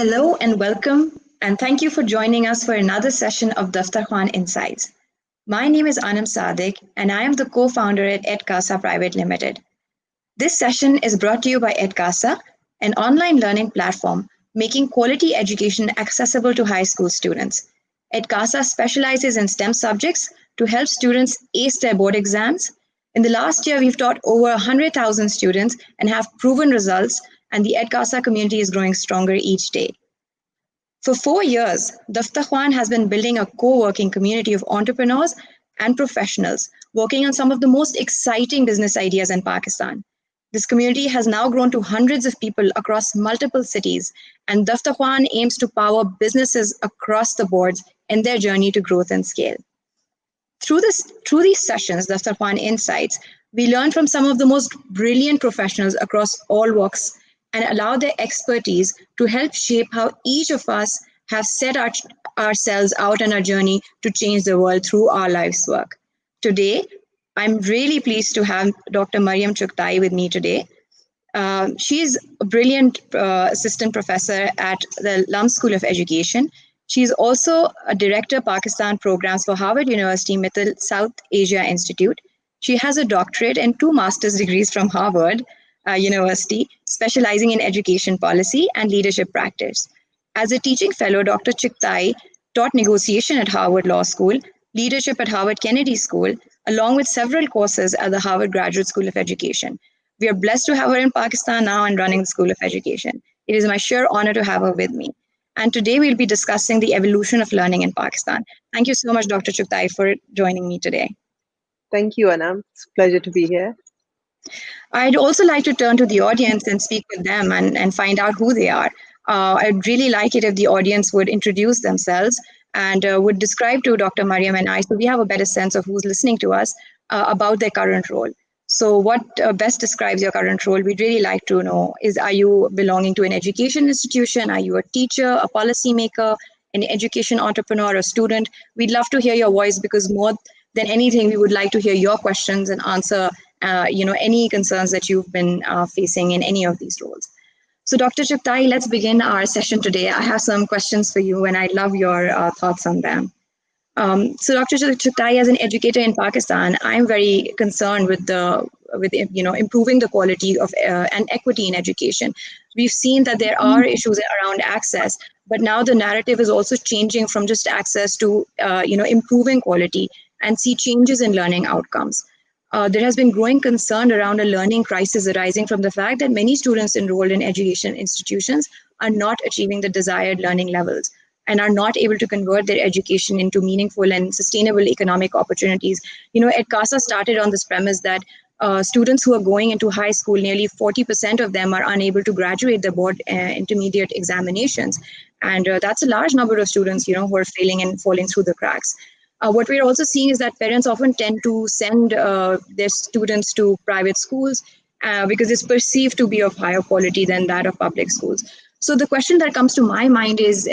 Hello and welcome, and thank you for joining us for another session of Daftarkhwan Insights. My name is Annum Sadiq, and I am the co-founder at Edkasa Private Limited. This session is brought to you by Edkasa, an online learning platform making quality education accessible to high school students. Edkasa specializes in STEM subjects to help students ace their board exams. In the last year, we've taught over 100,000 students and have proven results, and the Edkasa community is growing stronger each day. For 4 years, Daftarkhwan has been building a co-working community of entrepreneurs and professionals working on some of the most exciting business ideas in Pakistan. This community has now grown to hundreds of people across multiple cities, and Daftarkhwan aims to power businesses across the boards in their journey to growth and scale. Through these sessions, Daftarkhwan Insights, we learn from some of the most brilliant professionals across all walks and allow their expertise to help shape how each of us have set ourselves out on our journey to change the world through our life's work. Today, I'm really pleased to have Dr. Mariam Chughtai with me today. She's a brilliant assistant professor at the LUMS School of Education. She's also a director of Pakistan programs for Harvard University Mittal South Asia Institute. She has a doctorate and 2 master's degrees from Harvard University, specializing in education policy and leadership practice. As a teaching fellow, Dr. Chughtai taught negotiation at Harvard Law School, leadership at Harvard Kennedy School, along with several courses at the Harvard Graduate School of Education. We are blessed to have her in Pakistan now and running the School of Education. It is my sheer honor to have her with me. And today we'll be discussing the evolution of learning in Pakistan. Thank you so much, Dr. Chughtai, for joining me today. Thank you, Annam. It's a pleasure to be here. I'd also like to turn to the audience and speak with them and find out who they are. I'd really like it if the audience would introduce themselves and would describe to Dr. Mariam and I, so we have a better sense of who's listening to us, about their current role. So what best describes your current role? We'd really like to know is, are you belonging to an education institution? Are you a teacher, a policymaker, an education entrepreneur, a student? We'd love to hear your voice, because more than anything, we would like to hear your questions and answer any concerns that you've been facing in any of these roles. So Dr. Chughtai, let's begin our session today. I have some questions for you and I'd love your thoughts on them. So Dr. Chughtai, as an educator in Pakistan, I'm very concerned with improving the quality of and equity in education. We've seen that there are issues around access, but now the narrative is also changing from just access to improving quality and see changes in learning outcomes. There has been growing concern around a learning crisis arising from the fact that many students enrolled in education institutions are not achieving the desired learning levels and are not able to convert their education into meaningful and sustainable economic opportunities. Edkasa started on this premise that students who are going into high school, nearly 40% of them are unable to graduate their board intermediate examinations. And that's a large number of students, who are failing and falling through the cracks. What we're also seeing is that parents often tend to send their students to private schools because it's perceived to be of higher quality than that of public schools. So the question that comes to my mind is,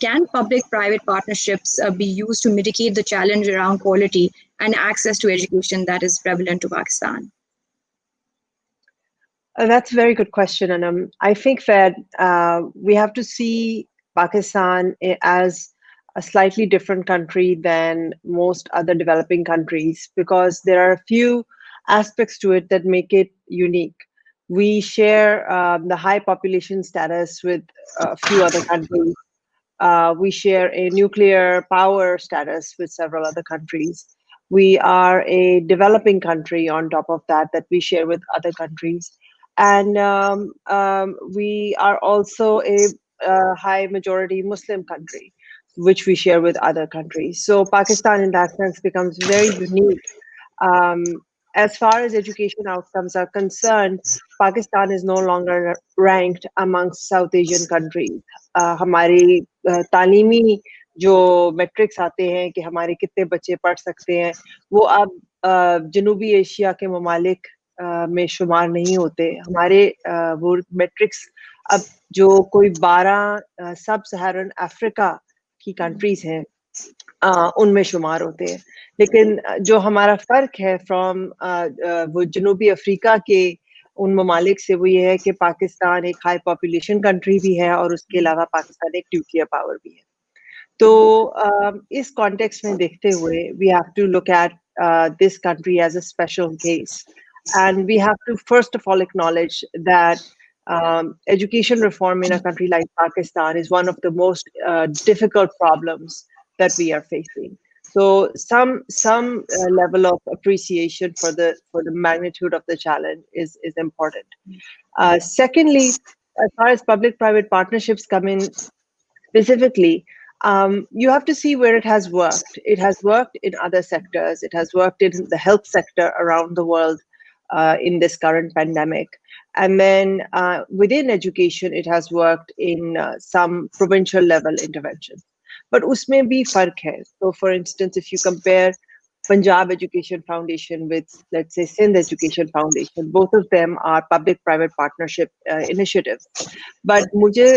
can public-private partnerships be used to mitigate the challenge around quality and access to education that is prevalent to Pakistan? That's a very good question, and I think that we have to see Pakistan as a slightly different country than most other developing countries, because there are a few aspects to it that make it unique. We share the high population status with a few other countries. We share a nuclear power status with several other countries. We are a developing country on top of that we share with other countries. And we are also a high majority Muslim country, which we share with other countries. So Pakistan in that sense becomes very unique. As far as education outcomes are concerned, Pakistan is no longer ranked amongst South Asian countries. हमारी तालीमी जो metrics आते हैं कि हमारे कितने बच्चे पढ़ सकते हैं, वो अब जनूबी एशिया के ममालिक में शुमार नहीं होते. हमारे वो metrics अब जो कोई 12 सब सहारन अफ्रीका की कंट्रीज हैं उनमें शुमार होते हैं. लेकिन जो हमारा फर्क है फ्रॉम वो जनूबी अफ्रीका के उन ममालिक से वो ये है कि पाकिस्तान एक हाई पॉपुलेशन कंट्री भी है और उसके अलावा पाकिस्तान एक न्यूक्लियर पावर भी है। तो इस कॉन्टेक्स्ट में देखते हुए we have to look at this country as a special case, and we have to first of all acknowledge that education reform in a country like Pakistan is one of the most difficult problems that we are facing. So some level of appreciation for the magnitude of the challenge is important. Secondly, as far as public-private partnerships come in specifically, you have to see where it has worked. It has worked in other sectors. It has worked in the health sector around the world in this current pandemic. And then within education, it has worked in some provincial level interventions. But usme bhi fark hai. So for instance, if you compare Punjab Education Foundation with, let's say, Sindh Education Foundation, both of them are public-private partnership initiatives. But मुझे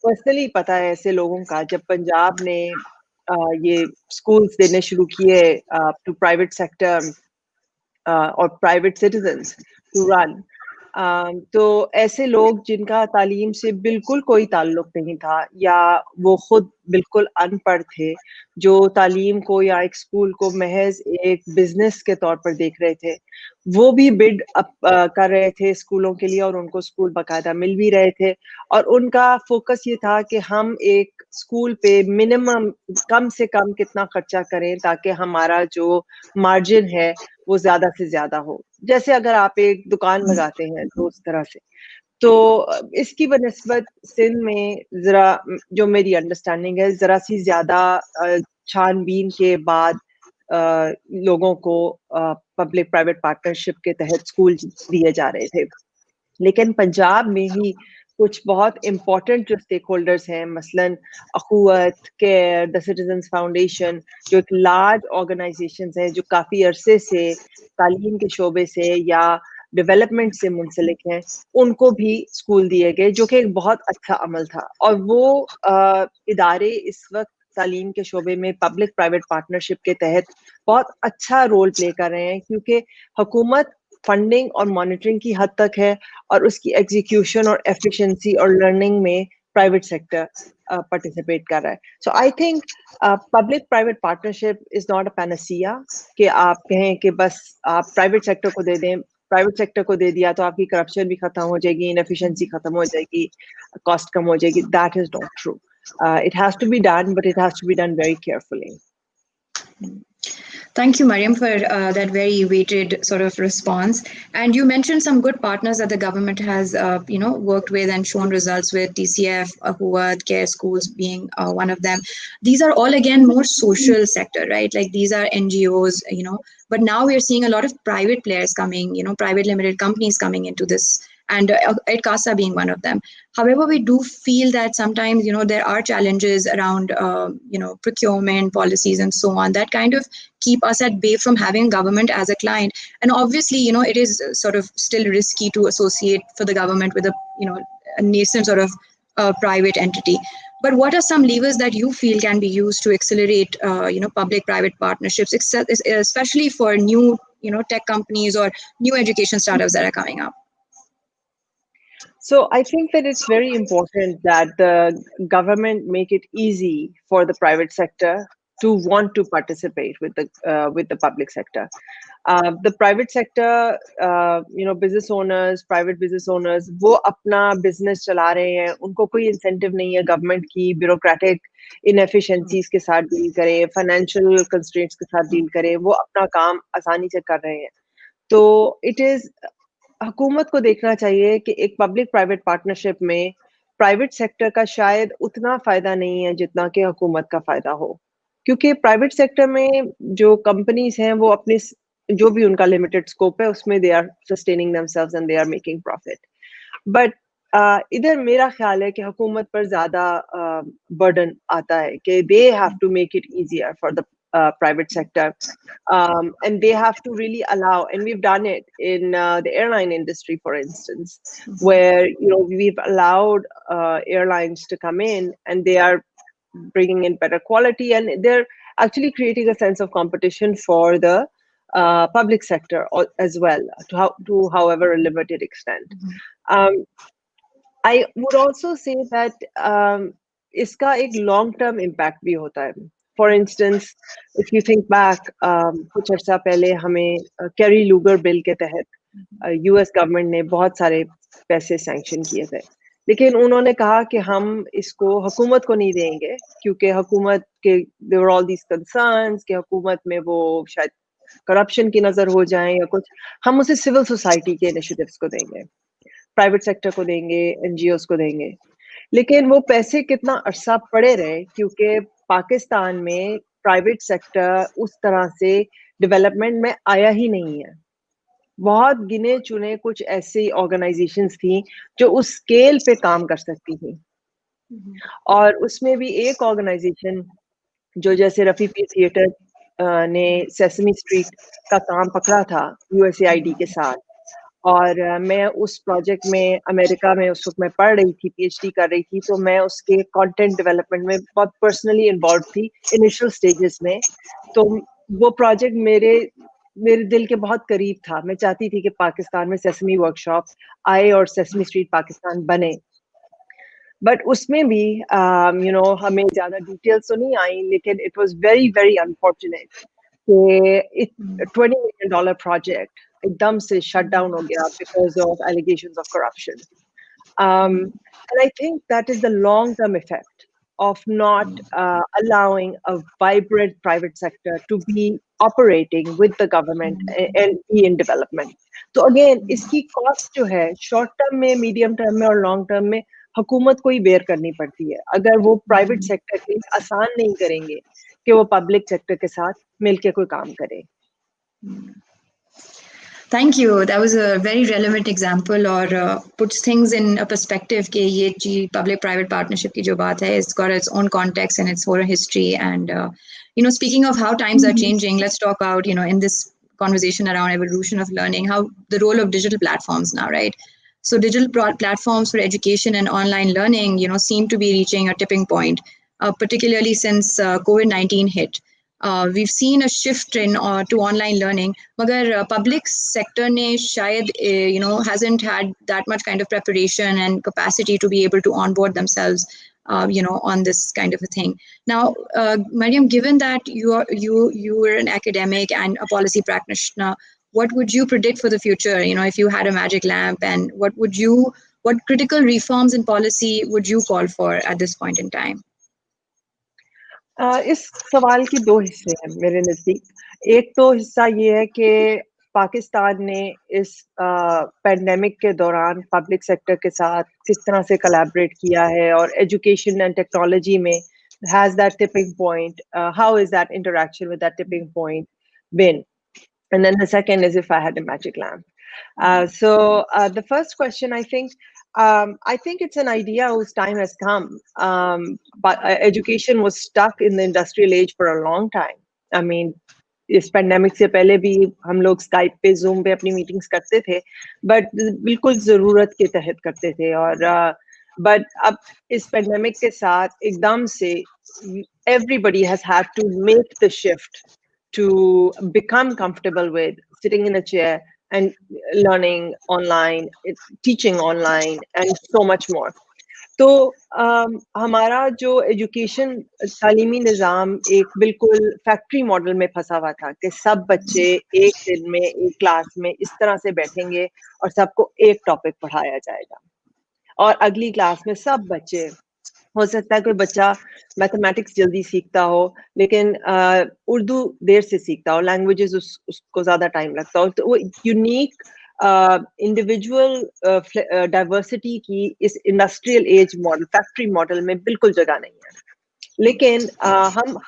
personally पता है ऐसे लोगों का, जब पंजाब ने ये schools देने शुरू किए टू प्राइवेट सेक्टर और प्राइवेट सिटीजन्स टू रन, तो ऐसे लोग जिनका तालीम से बिल्कुल कोई ताल्लुक नहीं था या वो खुद बिल्कुल अनपढ़ थे, जो तालीम को या एक स्कूल को महज एक बिजनेस के तौर पर देख रहे थे, वो भी बिड कर रहे थे स्कूलों के लिए और उनको स्कूल बाकायदा मिल भी रहे थे। और उनका फोकस ये था कि हम एक स्कूल पे मिनिमम कम से कम कितना खर्चा करें ताकि हमारा जो मार्जिन है वो ज्यादा से ज्यादा हो। जैसे अगर आप एक दुकान लगाते हैं तो उस तरह से। तो इसकी बनिस्बत सिंध में जरा जो मेरी अंडरस्टैंडिंग है, जरा सी ज्यादा छानबीन के बाद लोगों को पब्लिक प्राइवेट पार्टनरशिप के तहत स्कूल दिए जा रहे थे। लेकिन पंजाब में ही कुछ बहुत इम्पोर्टेंट जो स्टेक होल्डर्स हैं, मसलन अखुवत, केयर, द सिटीजन्स फाउंडेशन, जो एक लार्ज ऑर्गेनाइजेशंस हैं जो काफ़ी अरसे से तालीम के शोबे से या डेवलपमेंट से मुंसलिक हैं, उनको भी स्कूल दिए गए, जो कि एक बहुत अच्छा अमल था। और वो इदारे इस वक्त तालीम के शोबे में पब्लिक प्राइवेट पार्टनरशिप के तहत बहुत अच्छा रोल प्ले कर रहे हैं, क्योंकि हुकूमत फंडिंग और मॉनिटरिंग की हद तक है और उसकी एग्जीक्यूशन और एफिशिएंसी और लर्निंग में प्राइवेट सेक्टर पार्टिसिपेट कर रहा है। So I think public private partnership is not a panacea कि आप कहें कि बस आप प्राइवेट सेक्टर को दे दें, प्राइवेट सेक्टर को दे दिया तो आपकी करप्शन भी खत्म हो जाएगी, इनएफिशिएंसी खत्म हो जाएगी, कॉस्ट कम हो जाएगी। That is not true. It has to be done, but it has to be done very carefully. Thank you, Mariam, for that very weighted sort of response. And you mentioned some good partners that the government has, worked with and shown results with, TCF, Ahuad, Care Schools being one of them. These are all, again, more social sector, right? Like these are NGOs, but now we're seeing a lot of private players coming, private limited companies coming into this, and Edkasa being one of them. However, we do feel that sometimes, there are challenges around, procurement policies and so on that kind of keep us at bay from having government as a client. And obviously, it is sort of still risky to associate for the government with a nascent sort of private entity. But what are some levers that you feel can be used to accelerate, public-private partnerships, especially for new, tech companies or new education startups that are coming up? So I think that it's very important that the government make it easy for the private sector to want to participate with the public sector. The private sector, business owners, private business owners, वो अपना business चला रहे हैं, उनको कोई incentive नहीं है government की bureaucratic inefficiencies के साथ deal करे, financial constraints के साथ deal करे, वो अपना काम आसानी से कर रहे हैं। तो it is हुकूमत को देखना चाहिए कि एक पब्लिक प्राइवेट पार्टनरशिप में प्राइवेट सेक्टर का शायद उतना फायदा नहीं है जितना कि हुकूमत का फायदा हो, क्योंकि प्राइवेट सेक्टर में जो कंपनीज हैं वो अपने जो भी उनका लिमिटेड स्कोप है उसमें they are sustaining themselves and they are making profit. But इधर मेरा ख्याल है कि हुकूमत पर ज्यादा बर्डन आता है कि they have to make it easier for the private sector, and they have to really allow, and we've done it in the airline industry, for instance, where we've allowed airlines to come in and they are bringing in better quality, and they're actually creating a sense of competition for the public sector as well, to however a limited extent. I would also say that इसका एक long term impact भी होता है. For instance, if you think back, कुछ अर्सा पहले हमें carry लूगर bill के तहत US गवर्नमेंट ने बहुत सारे पैसे सैंक्शन किए थे, लेकिन उन्होंने कहा कि हम इसको हुकूमत को नहीं देंगे क्योंकि हुकूमत के there were all these concerns कि हुकूमत में वो शायद करप्शन की नजर हो जाए या कुछ, हम उसे सिविल सोसाइटी के इनिशिएटिव्स को देंगे, प्राइवेट सेक्टर को देंगे, एनजीओस को देंगे. लेकिन वो पैसे कितना अरसा पड़े रहे क्योंकि पाकिस्तान में प्राइवेट सेक्टर उस तरह से डेवलपमेंट में आया ही नहीं है. बहुत गिने चुने कुछ ऐसी ऑर्गेनाइजेशंस थी जो उस स्केल पे काम कर सकती थी, और उसमें भी एक ऑर्गेनाइजेशन जो जैसे रफी पी थिएटर ने सेसमी स्ट्रीट का काम पकड़ा था यूएसएआईडी के साथ, और मैं उस प्रोजेक्ट में अमेरिका में उस वक्त मैं पढ़ रही थी, पीएचडी कर रही थी, तो मैं उसके कंटेंट डेवलपमेंट में बहुत पर्सनली इन्वॉल्व थी इनिशियल स्टेजेस में. तो वो प्रोजेक्ट मेरे दिल के बहुत करीब था. मैं चाहती थी कि पाकिस्तान में सेसमी वर्कशॉप आए और सेसमी स्ट्रीट पाकिस्तान बने. बट उसमें भी हमें ज्यादा डिटेल्स तो नहीं आई, लेकिन it was very very unfortunate कि $20 million प्रोजेक्ट एकदम से शट डाउन हो गया because of allegations of corruption. And I think that is the long-term effect of not allowing a vibrant private sector to be operating with the government and be in development. So again, इसकी cost जो है short term में, medium term में और long term में हुकूमत को ही bear करनी पड़ती है अगर वो प्राइवेट सेक्टर के लिए आसान नहीं करेंगे कि वो पब्लिक सेक्टर के साथ मिलके कोई काम करे. Thank you. That was a very relevant example और puts things in a perspective कि ये public-private partnership की जो बात है, it's got its own context and its own history. And speaking of how times are changing, let's talk about in this conversation around evolution of learning, how the role of digital platforms now, right? So digital platforms for education and online learning, seem to be reaching a tipping point, particularly since COVID-19 hit. We've seen a shift to online learning, but public sector ne shayad hasn't had that much kind of preparation and capacity to be able to onboard themselves on this kind of a thing. Now, Mariam, given that you were an academic and a policy practitioner, what would you predict for the future, if you had a magic lamp, and what critical reforms in policy would you call for at this point in time? इस सवाल की दो हिस्से हैं मेरे नज़दीक. एक तो हिस्सा ये है कि पाकिस्तान ने इस पैंडेमिक के दौरान पब्लिक सेक्टर के साथ किस तरह से कोलैबोरेट किया है, और एजुकेशन एंड टेक्नोलॉजी में has that tipping point, how is that interaction with that tipping point been? And then the second is if I had a magic lamp. So the first question, I think it's an idea whose time has come. But education was stuck in the industrial age for a long time. I mean, इस pandemic से पहले भी हम लोग Skype पे, zoom पे अपनी meetings करते थे, बट बिल्कुल जरूरत के तहत करते थे. और बट अब इस पेंडेमिक के साथ एकदम से everybody has had to make the shift to become comfortable with sitting in a chair and learning online, teaching online, and so much more. तो हमारा जो एजुकेशन तालीमी निज़ाम एक बिल्कुल फैक्ट्री मॉडल में फंसा हुआ था कि सब बच्चे एक दिन में एक क्लास में इस तरह से बैठेंगे और सबको एक टॉपिक पढ़ाया जाएगा, और अगली क्लास में सब बच्चे, हो सकता है कोई बच्चा मैथमेटिक्स जल्दी सीखता हो लेकिन उर्दू देर से सीखता हो, लैंग्वेजेस उसको ज़्यादा टाइम लगता हो, तो वो यूनिक इंडिविजुअल डाइवर्सिटी की इस industrial as model, factory model में बिल्कुल जगह नहीं है. लेकिन हम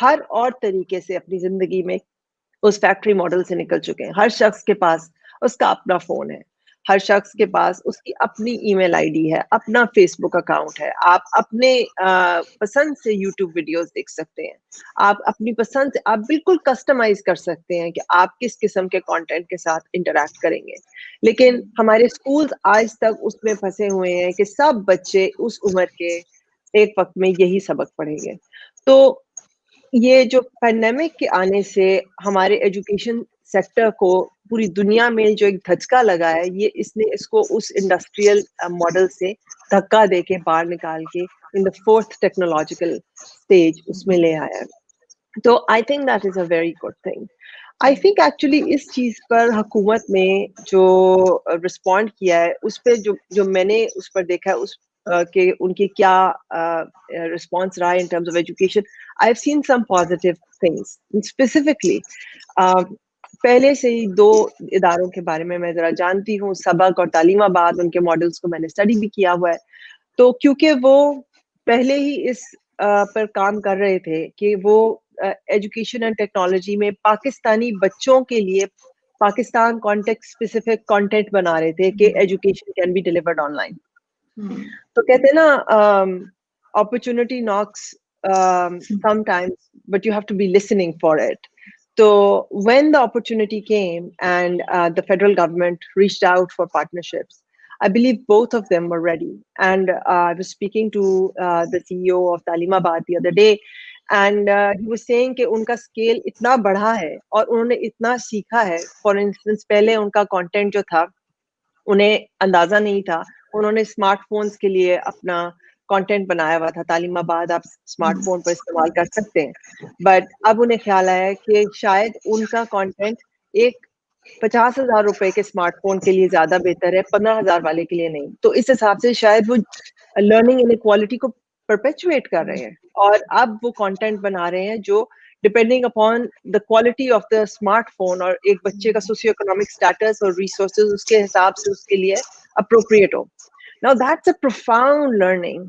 हर और तरीके से अपनी जिंदगी में उस फैक्ट्री मॉडल से निकल चुके हैं. हर शख्स के पास उसका अपना फोन है, हर शख्स के पास उसकी अपनी ईमेल आईडी है, अपना फेसबुक अकाउंट है, आप अपने पसंद से यूट्यूब वीडियोस देख सकते हैं, आप अपनी पसंद से आप बिल्कुल कस्टमाइज कर सकते हैं कि आप किस किस्म के कंटेंट के साथ इंटरेक्ट करेंगे. लेकिन हमारे स्कूल्स आज तक उसमें फंसे हुए हैं कि सब बच्चे उस उम्र के एक वक्त में यही सबक पढ़ेंगे. तो ये जो पैंडेमिक के आने से हमारे एजुकेशन सेक्टर को पूरी दुनिया में जो एक धचका लगा है, ये इसने इसको उस इंडस्ट्रियल मॉडल से धक्का दे के बाहर निकाल के in the 4th technological stage उसमें ले आया है. तो आई think that is a very good thing. I think actually इस चीज पर हुकूमत ने जो रिस्पॉन्ड किया है उस पर जो मैंने उस पर देखा है उस के उनकी क्या रिस्पॉन्स रहा है in terms of education. I have seen some positive things specifically. पहले से ही 2 इदारों के बारे में मैं जरा जानती हूँ, सबक और तालीमाबाद. उनके मॉडल्स को मैंने स्टडी भी किया हुआ है. तो क्योंकि वो पहले ही इस पर काम कर रहे थे कि वो एजुकेशन एंड टेक्नोलॉजी में पाकिस्तानी बच्चों के लिए पाकिस्तान कॉन्टेक्स्ट स्पेसिफिक कंटेंट बना रहे थे कि education can be delivered online. तो कहते हैं ना, opportunity knocks sometimes, but you have to be listening for it. So when the opportunity came and the federal government reached out for partnerships, I believe both of them were ready. And I was speaking to the CEO of Taleemabad the other day, and he was saying कि उनका scale इतना बढ़ा है और उन्होंने इतना सीखा है. For instance, पहले उनका content जो था उन्हें अंदाजा नहीं था. उन्होंने स्मार्टफोन्स के लिए अपना कंटेंट बनाया हुआ था. तालीमाबाद आप स्मार्टफोन पर इस्तेमाल कर सकते हैं, बट अब उन्हें ख्याल आया कि शायद उनका कंटेंट एक 50,000 रुपए के स्मार्टफोन के लिए ज्यादा बेहतर है, 15,000 वाले के लिए नहीं. तो इस हिसाब से शायद वो लर्निंग इनइक्वालिटी को परपेचुएट कर रहे हैं और अब वो कंटेंट बना रहे हैं जो depending upon the quality of the smartphone और एक बच्चे का सोशियो इकोनॉमिक स्टेटस और रिसोर्सेज उसके हिसाब से उसके लिए appropriate हो. Now that's a profound learning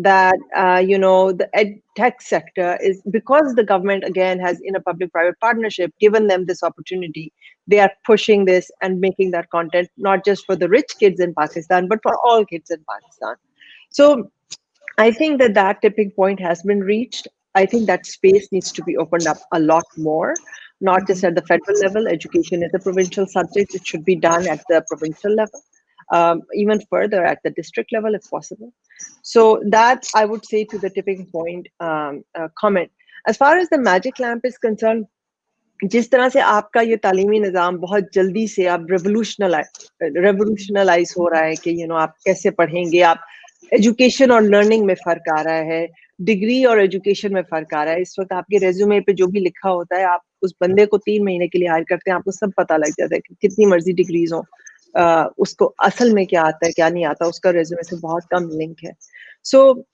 that the ed tech sector is, because the government again has in a public-private partnership given them this opportunity. They are pushing this and making that content not just for the rich kids in Pakistan but for all kids in Pakistan. So I think that tipping point has been reached. I think that space needs to be opened up a lot more, not just at the federal level. Education is a provincial subject. It should be done at the provincial level. Even further at the district level if possible. So that I would say to the tipping point comment. As far as the magic lamp is concerned, जिस तरह से आपका ये तालीमी निज़ाम बहुत जल्दी से आप रेवोल्यूशनलाइज हो रहा है कि आप कैसे पढ़ेंगे, आप एजुकेशन और लर्निंग में फ़र्क आ रहा है, डिग्री और एजुकेशन में फ़र्क आ रहा है. इस वक्त आपके रेज्यूमे पे जो भी लिखा होता है, आप उस बंदे को 3 महीने के लिए हायर करते हैं, आपको सब पता लग जाता है कि कितनी मर्जी डिग्रीज हो, उसको असल में क्या आता है क्या नहीं आता, उसका रेज्यूमे से बहुत कम लिंक है. सो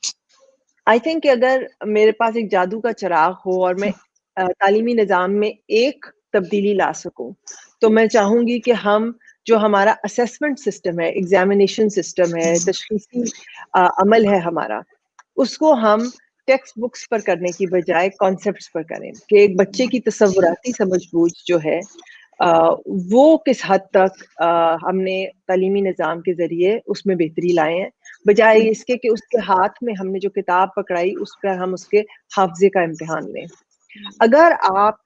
आई थिंक कि अगर मेरे पास एक जादू का चिराग हो और मैं तालीमी निज़ाम में एक तब्दीली ला सकूं, तो मैं चाहूंगी कि हम जो हमारा असेसमेंट सिस्टम है, एग्जामिनेशन सिस्टम है, तशख़ीसी अमल है हमारा, उसको हम टेक्स्ट बुक्स पर करने की बजाय कॉन्सेप्ट्स पर करें कि एक बच्चे की तसव्वुराती समझबूझ जो है वो किस हद तक हमने तालीमी निज़ाम के ज़रिए उसमें बेहतरी लाए हैं, बजाय इसके कि उसके हाथ में हमने जो किताब पकड़ाई उस पर हम उसके हाफ़ज़े का इम्तिहान लें. अगर आप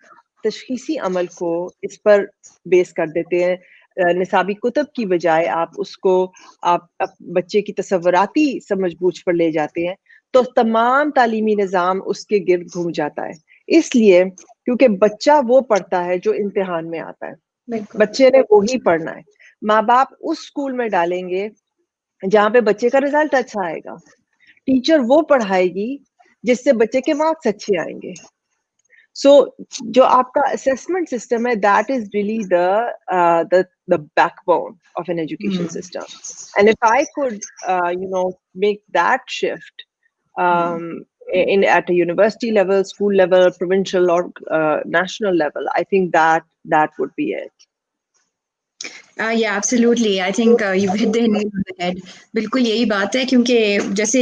तशख़ीसी अमल को इस पर बेस कर देते हैं, निसाबी कुतब की बजाय आप उसको आप बच्चे की तसव्वुराती समझबूझ पर ले जाते हैं, तो तमाम तालीमी निज़ाम उसके गिर्द घूम जाता है. इसलिए क्योंकि बच्चा वो पढ़ता है जो इम्तिहान में आता है, बच्चे ने वो ही पढ़ना है. माँ बाप उस स्कूल में डालेंगे जहाँ पे बच्चे का रिजल्ट अच्छा आएगा, टीचर वो पढ़ाएगी जिससे बच्चे के मार्क्स अच्छे आएंगे. So जो आपका assessment system है, that is really the backbone of an education system. And if I could make that shift at a university level, school level, provincial or national level, I think that would be it. Yeah, absolutely. I think you've hit the nail on the head. बिल्कुल यही बात है, क्योंकि जैसे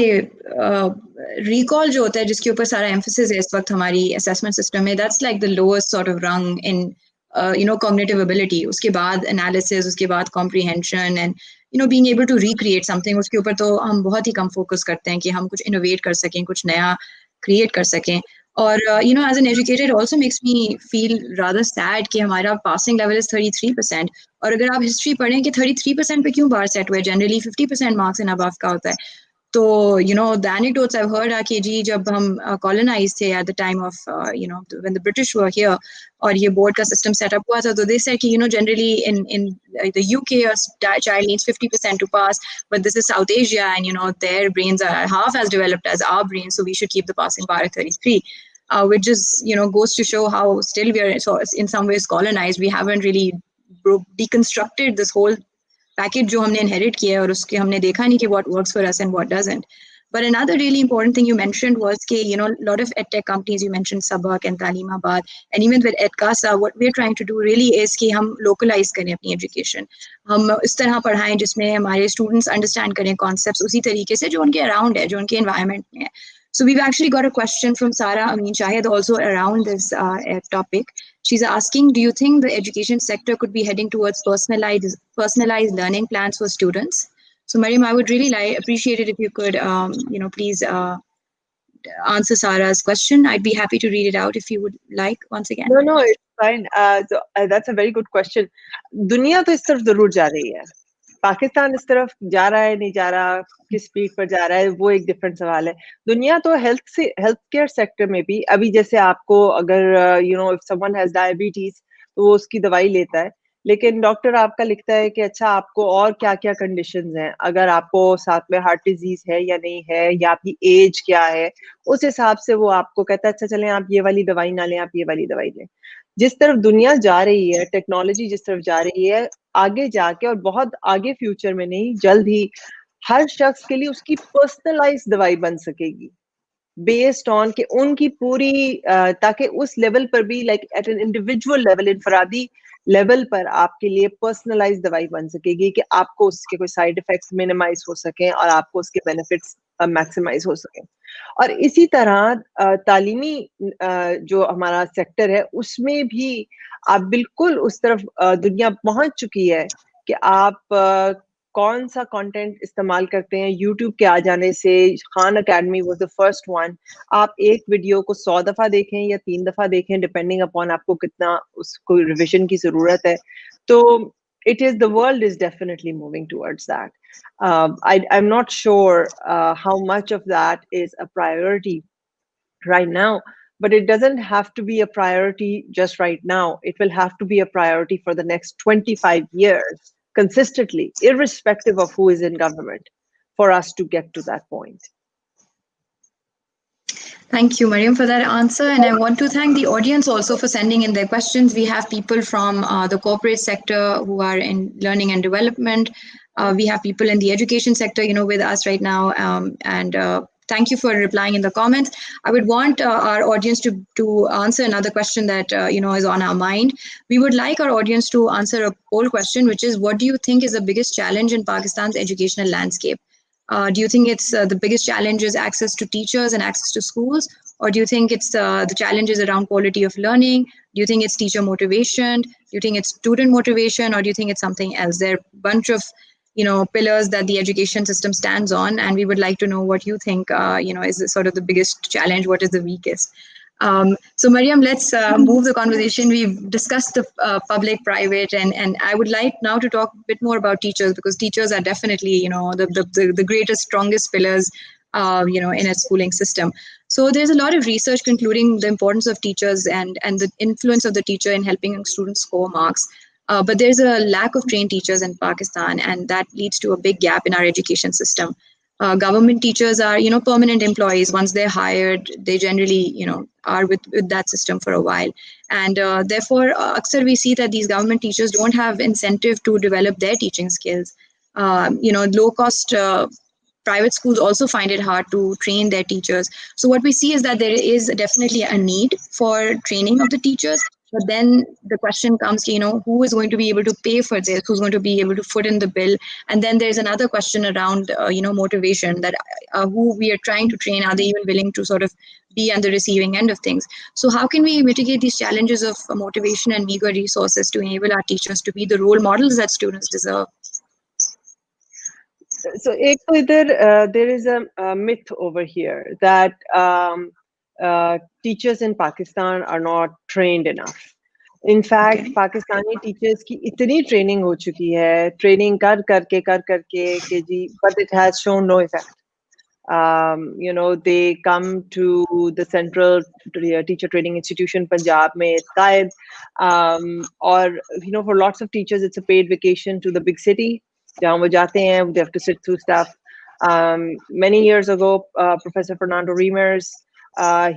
recall जो होता है जिसके ऊपर सारा एम्फेसिस है इस वक्त हमारी असेसमेंट सिस्टम में, that's like the lowest sort of rung in cognitive ability. उसके बाद एनालिसिस, उसके बाद comprehension and being able to recreate something, उसके ऊपर तो हम बहुत ही कम फोकस करते हैं कि हम कुछ इनोवेट कर सकें, कुछ नया क्रिएट कर सकें. और as an educator it also makes me feel rather sad कि हमारा passing level is 33%, और अगर आप हिस्ट्री पढ़ें कि 33% पे क्यों बार सेट हुआ है, जनरली 50% मार्क्स एंड अबव का होता है. So, the anecdotes I've heard are कि जी जब हम colonized थे at the time of, when the British were here, और ये board का system set up हुआ था, तो they said कि, generally in the UK, a child needs 50% to pass, but this is South Asia, and, their brains are half as developed as our brains, so we should keep the passing bar at 33. Which just, goes to show how still we are so in some ways colonized. We haven't really deconstructed this whole package जो हमने inherit किया है और उसके हमने देखा नहीं कि what works for us and what doesn't. But another really important thing you mentioned was कि, a lot of edtech companies, you mentioned Sabak and Taleemabad, and even with Edkasa, what we're trying to do really is कि हम localize करें अपनी education. हम इस तरह पढ़ाएं जिसमें हमारे students understand करें concepts उसी तरीके से जो उनके around है, जो उनके environment में है. So we've actually got a question from Sara Amin Shahid also around this topic. She's asking, do you think the education sector could be heading towards personalized learning plans for students? So Mariam, I would really appreciate it if you could, please answer Sarah's question. I'd be happy to read it out if you would like once again. No, it's fine. That's a very good question. दुनिया तो इस तरफ जरूर जा रही है. पाकिस्तान इस तरफ जा रहा है नहीं जा रहा, किस स्पीड पर जा रहा है, वो एक डिफरेंट सवाल है. दुनिया तो हेल्थ केयर सेक्टर में भी अभी जैसे आपको अगर इफ समवन हैज डायबिटीज तो वो उसकी दवाई लेता है, लेकिन डॉक्टर आपका लिखता है कि अच्छा आपको और क्या क्या कंडीशंस हैं, अगर आपको साथ में हार्ट डिजीज है या नहीं है, या आपकी एज क्या है, उस हिसाब से वो आपको कहता है अच्छा चलें आप ये वाली दवाई ना लें, आप ये वाली दवाई लें. जिस तरफ दुनिया जा रही है, टेक्नोलॉजी जिस तरफ जा रही है, आगे जाके और बहुत आगे फ्यूचर में नहीं, जल्द ही हर शख्स के लिए उसकी पर्सनलाइज्ड दवाई बन सकेगी बेस्ड ऑन कि उनकी पूरी ताकि उस लेवल पर भी like at an individual level, इनफरादी लेवल पर आपके लिए पर्सनलाइज्ड दवाई बन सकेगी कि आपको उसके कोई साइड इफेक्ट्स मिनिमाइज हो सकें और आपको उसके बेनिफिट्स मैक्सिमाइज हो सकें. और इसी तरह तालीमी जो हमारा सेक्टर है उसमें भी आप बिल्कुल उस तरफ दुनिया पहुंच चुकी है कि आप कौन सा कंटेंट इस्तेमाल करते हैं. यूट्यूब के आ जाने से Khan academy was the first one. आप एक वीडियो को 100 दफा देखें या 3 दफा देखें डिपेंडिंग अपॉन आपको कितना उसको रिविजन की जरूरत है. तो the world is definitely moving towards that. I'm not sure how much of that is a priority right now, but it doesn't have to be a priority just right now. It will have to be a priority for the next 25 years consistently, irrespective of who is in government, for us to get to that point. Thank you, Mariam, for that answer. And I want to thank the audience also for sending in their questions. We have people from the corporate sector who are in learning and development. We have people in the education sector, with us right now. Thank you for replying in the comments. I would want our audience to answer another question that, is on our mind. We would like our audience to answer a poll question, which is, what do you think is the biggest challenge in Pakistan's educational landscape? Do you think it's the biggest challenge is access to teachers and access to schools? Or do you think it's the challenges around quality of learning? Do you think it's teacher motivation? Do you think it's student motivation? Or do you think it's something else? There are a bunch of pillars that the education system stands on, and we would like to know what you think is sort of the biggest challenge, what is the weakest. So Mariam, let's move the conversation. We've discussed the public, private, and I would like now to talk a bit more about teachers, because teachers are definitely the greatest, strongest pillars in a schooling system. So there's a lot of research concluding the importance of teachers and the influence of the teacher in helping students score marks. But there's a lack of trained teachers in Pakistan, and that leads to a big gap in our education system. Government teachers are, permanent employees. Once they're hired, they generally, are with that system for a while. And therefore, aksar we see that these government teachers don't have incentive to develop their teaching skills. Low-cost private schools also find it hard to train their teachers. So what we see is that there is definitely a need for training of the teachers. But then the question comes to, who is going to be able to pay for this? Who's going to be able to foot in the bill? And then there's another question around, motivation, that who we are trying to train, are they even willing to sort of be on the receiving end of things? So how can we mitigate these challenges of motivation and meager resources to enable our teachers to be the role models that students deserve? So there is a myth over here that teachers in Pakistan are not trained enough. In fact, Pakistani teachers की इतनी training हो चुकी है, training कर करके कि जी, but it has shown no effect. They come to the Central Teacher Training Institution, Punjab mein, Qaid, or for lots of teachers, it's a paid vacation to the big city. Jahan wo jaate hain, they have to sit through stuff. Many years ago, Professor Fernando Reimers,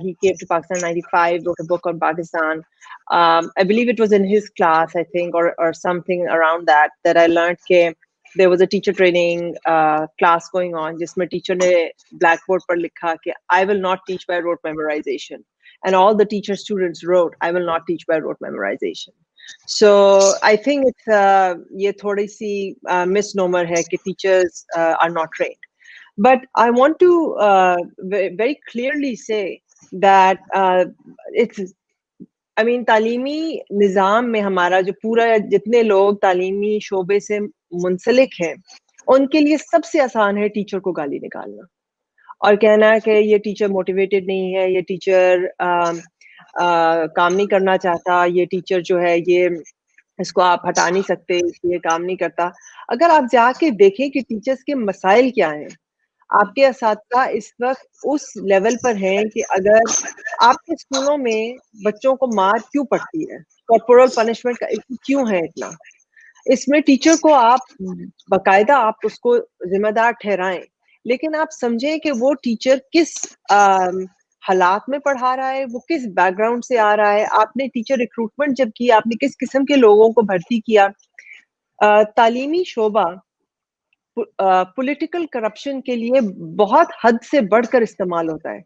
he came to Pakistan in '95, wrote a book on Pakistan. I believe it was in his class, I think, or something around that I learned that there was a teacher training class going on, जिसमें teacher ने blackboard पर लिखा कि I will not teach by rote memorization, and all the teacher students wrote, I will not teach by rote memorization. So I think it's ये थोड़ी सी misnomer है कि teachers are not trained. But I want to very clearly say that तालीमी निज़ाम में हमारा जो पूरा जितने लोग तालीमी शोबे से मुंसलिक हैं, उनके लिए सबसे आसान है टीचर को गाली निकालना और कहना कि ये टीचर मोटिवेटेड नहीं है, ये टीचर काम नहीं करना चाहता, ये टीचर जो है ये इसको आप हटा नहीं सकते, ये काम नहीं करता. अगर आप जाके देखें कि टीचर्स के मसाइल क्या हैं, आपके असातिज़ा इस वक्त उस लेवल पर हैं कि अगर आपके स्कूलों में बच्चों को मार क्यों पड़ती है, कॉर्पोरल पनिशमेंट का इशू क्यों है इतना, इसमें टीचर को आप बाकायदा आप उसको जिम्मेदार ठहराएं, लेकिन आप समझें कि वो टीचर किस हालात में पढ़ा रहा है, वो किस बैकग्राउंड से आ रहा है, आपने टीचर रिक्रूटमेंट जब की, आपने किस किस्म के लोगों को भर्ती किया. तालीमी शोबा पॉलिटिकल करप्शन के लिए बहुत हद से बढ़कर इस्तेमाल होता है.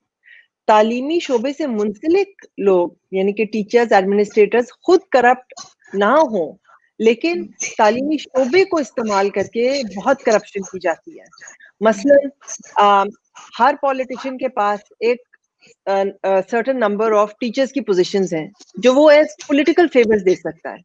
तालीमी शोबे से मुंसलिक लोग यानी कि टीचर्स, एडमिनिस्ट्रेटर्स खुद करप्ट ना हो, लेकिन तालीमी शोबे को इस्तेमाल करके बहुत करप्शन की जाती है. मसलन हर पॉलिटिशियन के पास एक सर्टेन नंबर ऑफ टीचर्स की पोजीशंस हैं जो वो एज पॉलिटिकल फेवर्स दे सकता है.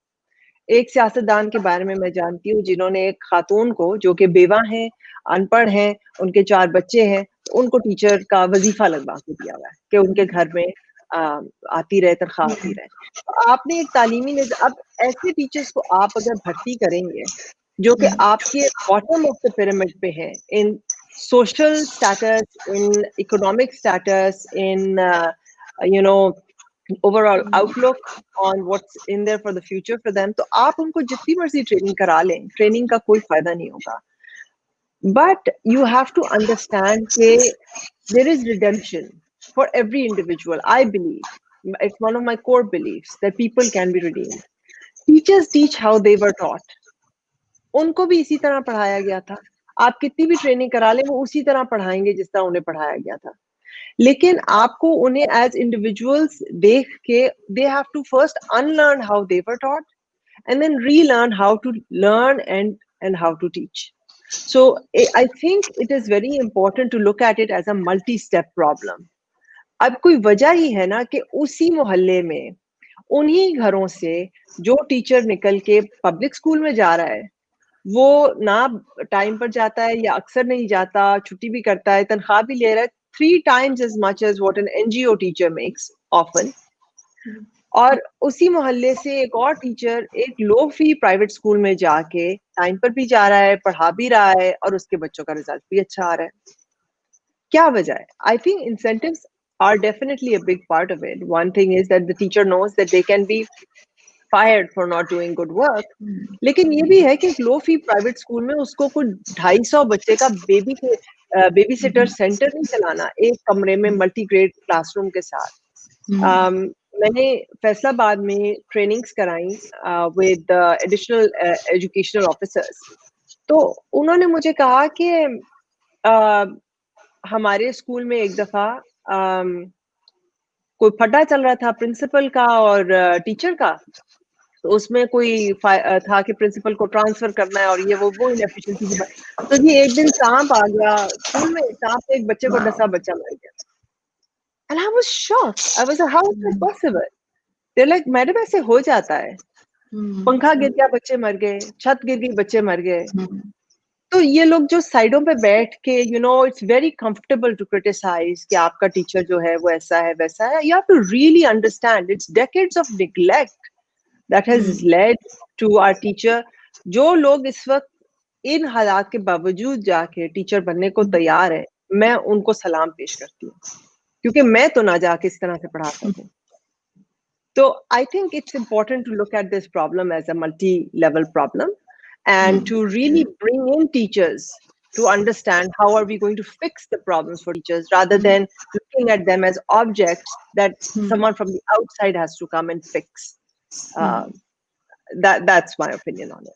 एक सियासतदान के बारे में मैं जानती हूँ जिन्होंने एक खातून को, जो कि बेवा हैं, अनपढ़ हैं, उनके 4 बच्चे हैं, उनको टीचर का वजीफा लगवा के दिया हुआ है कि उनके घर में आती रहे, तनख्वाह आती रहे. तो आपने एक तालीमी अब ऐसे टीचर्स को आप अगर भर्ती करेंगे जो कि आपके बॉटम ऑफ द पिरामिड पे है, in social status, in economic status, in overall outlook on what's in there for the future for them, तो आप उनको जितनी मर्जी ट्रेनिंग करा लें, ट्रेनिंग का कोई फायदा नहीं होगा. But you have to understand that there is redemption for every individual. I believe, it's one of my core beliefs, that people can be redeemed. Teachers teach how they were taught. उनको भी इसी तरह पढ़ाया गया था. आप कितनी भी ट्रेनिंग करा लें, वो उसी तरह पढ़ाएंगे जिस तरह उन्हें पढ़ाया गया था. लेकिन आपको उन्हें एज इंडिविजुअल्स देख के they have to first unlearn how they were taught and then relearn how to learn and how to teach. So I think it is very important to look at it as a multi step problem. अब कोई वजह ही है ना कि उसी मोहल्ले में उन्हीं घरों से जो टीचर निकल के पब्लिक स्कूल में जा रहा है, वो ना टाइम पर जाता है या अक्सर नहीं जाता, छुट्टी भी करता है, तनख्वाह भी ले रहा है 3 times as much as what an NGO teacher makes often. और उसी मोहल्ले से एक और टीचर एक लो फी प्राइवेट स्कूल में जाके टाइम पर भी जा रहा है, पढ़ा भी रहा है और उसके बच्चों का रिजल्ट भी अच्छा आ रहा है. क्या वजह है? I think incentives are definitely a big part of it. One thing is that the teacher knows that they can be fired for not doing good work. लेकिन ये भी है कि लो फी प्राइवेट स्कूल में उसको कुछ 250 बच्चे का बेबी सिटर सेंटर नहीं चलाना एक कमरे में मल्टी ग्रेड क्लासरूम के साथ. मैंने फैसलाबाद में ट्रेनिंग्स कराई विद एडिशनल एजुकेशनल ऑफिसर्स. तो उन्होंने मुझे कहा कि हमारे स्कूल में एक दफा कोई फटा चल रहा था प्रिंसिपल का और टीचर का. तो उसमें कोई था कि प्रिंसिपल को ट्रांसफर करना है और ये वो इनएफिशिएंसी की बात. तो जी एक दिन सांप आ गया स्कूल में, सांप ने एक बच्चे को डसा, बच्चा मर गया. And I was shocked. I was like how is that possible? They like madam ऐसे हो जाता है, पंखा गिर गया बच्चे मर गए, छत गिर गई बच्चे मर गए. तो ये लोग जो साइडों पे बैठ के it's very comfortable to criticize कि आपका टीचर जो है वो ऐसा है वैसा है. You have to really understand it's decades of neglect that has led to our teacher. जो लोग इस वक्त इन हालात के बावजूद जाके टीचर बनने को तैयार है, मैं उनको सलाम पेश करती हूँ, क्योंकि मैं तो ना जाके इस तरह से पढ़ा सकूं. So I think it's important to look at this problem as a multi-level problem and to really bring in teachers to understand how are we going to fix the problems for teachers rather than looking at them as objects that someone from the outside has to come and fix. That's my opinion on it.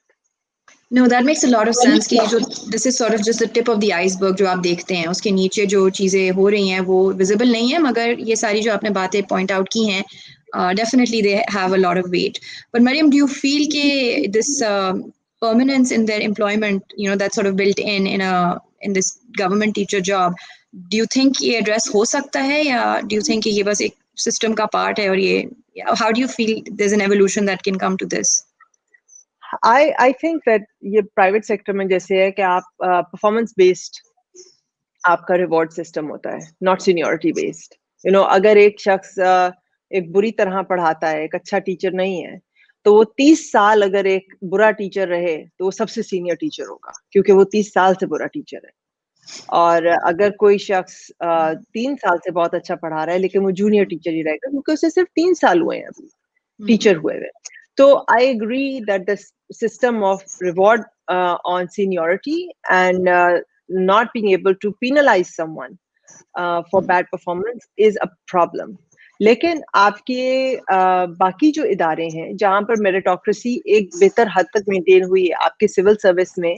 No, that makes a lot of sense कि जो this is sort of just the tip of the iceberg जो आप देखते हैं, उसके नीचे जो चीज़ें हो रही हैं वो visible नहीं है, मगर ये सारी जो आपने बातें point out की हैं, definitely they have a lot of weight. But Mariam, do you feel कि this permanence in their employment, you know, that's sort of built in this government teacher job, do you think ये address हो सकता है, या do you think कि ये बस एक system का part है, और ये how do you feel there's an evolution that can come to this? I think that ये प्राइवेट सेक्टर में जैसे है कि आप परफॉर्मेंस बेस्ड आपका रिवॉर्ड सिस्टम होता है, not seniority based. You know, अगर एक शख्स एक बुरी तरह पढ़ाता है, एक अच्छा टीचर नहीं है, तो वो 30 साल अगर एक बुरा टीचर रहे तो वो सबसे सीनियर टीचर होगा, क्योंकि वो 30 साल से बुरा टीचर है. और अगर कोई शख्स 3 साल से बहुत अच्छा पढ़ा रहा है लेकिन वो जूनियर टीचर ही रहेगा, क्योंकि उसे सिर्फ 3 साल हुए हैं अभी टीचर हुए हुए. So I agree that the system of reward on seniority and not being able to penalize someone for bad performance is a problem. लेकिन आपके बाकी जो इदारे हैं जहाँ पर मेरिटोक्रेसी एक बेहतर हद तक मेंटेन हुई है, आपके सिविल सर्विस में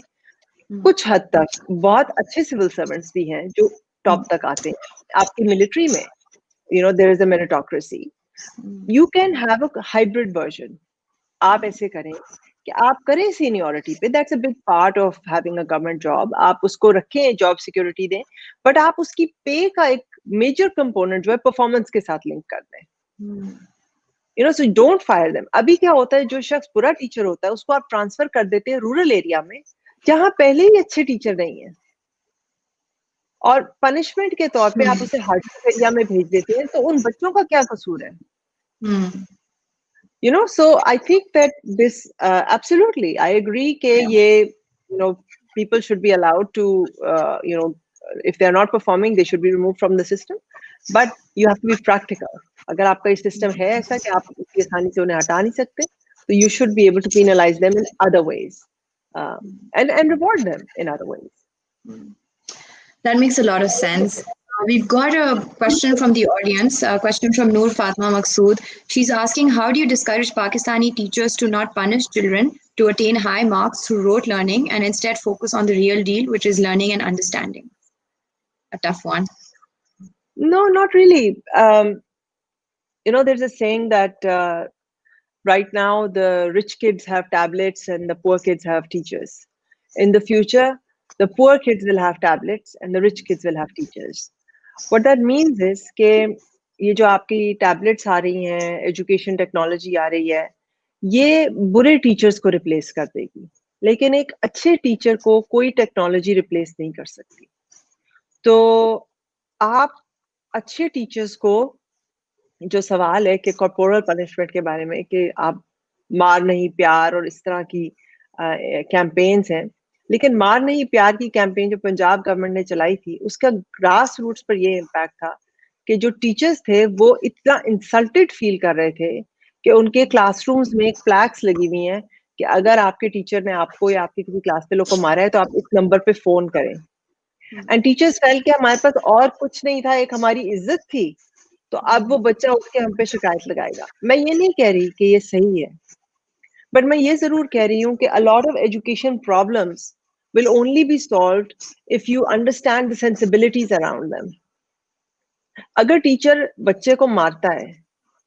कुछ हद तक बहुत अच्छे सिविल सर्वेंट्स भी हैं जो टॉप तक आते हैं. आपकी मिलिट्री में, you know, there is a meritocracy. You can have a hybrid version. आप ऐसे करें कि आप करें सीनियरिटी पे, that's a big part of having a government job. आप उसको रखें, जॉब सिक्योरिटी दें, बट आप उसकी पे का एक मेजर कंपोनेंट जो है परफॉर्मेंस के साथ लिंक कर दें. You know, so don't fire them. अभी क्या होता है, जो शख्स बुरा टीचर होता है उसको आप ट्रांसफर कर देते हैं रूरल एरिया में जहां पहले ही अच्छे टीचर नहीं है, और पनिशमेंट के तौर पे आप उसे हार्ड एरिया में भेज देते हैं. तो उन बच्चों का क्या कसूर है? You know, so I think that this absolutely, I agree that you know, people should be allowed to you know, if they are not performing, they should be removed from the system, but you have to be practical. अगर आपका ये system है ऐसा कि आप इतनी आसानी से उन्हें हटा नहीं सकते, तो you should be able to penalize them in other ways and reward them in other ways. That makes a lot of sense. We've got a question from the audience, a question from Noor Fatma Maqsood. She's asking, how do you discourage Pakistani teachers to not punish children to attain high marks through rote learning and instead focus on the real deal, which is learning and understanding? A tough one. No, not really. You know, there's a saying that right now the rich kids have tablets and the poor kids have teachers. In the future, the poor kids will have tablets and the rich kids will have teachers. What that means is कि ये जो आपकी tablets आ रही हैं, education technology आ रही है, ये बुरे टीचर्स को रिप्लेस कर देगी, लेकिन एक अच्छे टीचर को कोई टेक्नोलॉजी रिप्लेस नहीं कर सकती. तो आप अच्छे टीचर्स को, जो सवाल है कि कॉर्पोरल पनिशमेंट के बारे में, कि आप मार नहीं प्यार और इस तरह की कैंपेन्स हैं, लेकिन मार नहीं प्यार की कैंपेन जो पंजाब गवर्नमेंट ने चलाई थी, उसका ग्रास रूट्स पर ये इम्पैक्ट था कि जो टीचर्स थे वो इतना इंसल्टेड फील कर रहे थे कि उनके क्लासरूम्स में एक फ्लैग्स लगी हुई हैं कि अगर आपके टीचर ने आपको या आपके किसी क्लास फेलो को मारा है तो आप इस नंबर पे फोन करें. एंड टीचर्स फेल कि हमारे पास और कुछ नहीं था, एक हमारी इज्जत थी, तो अब वो बच्चा उठ के हम पे शिकायत लगाएगा. मैं ये नहीं कह रही कि ये सही है, बट मैं ये जरूर कह रही हूँ कि a lot of education problems will only be solved if you understand the sensibilities around them. अगर टीचर बच्चे को मारता है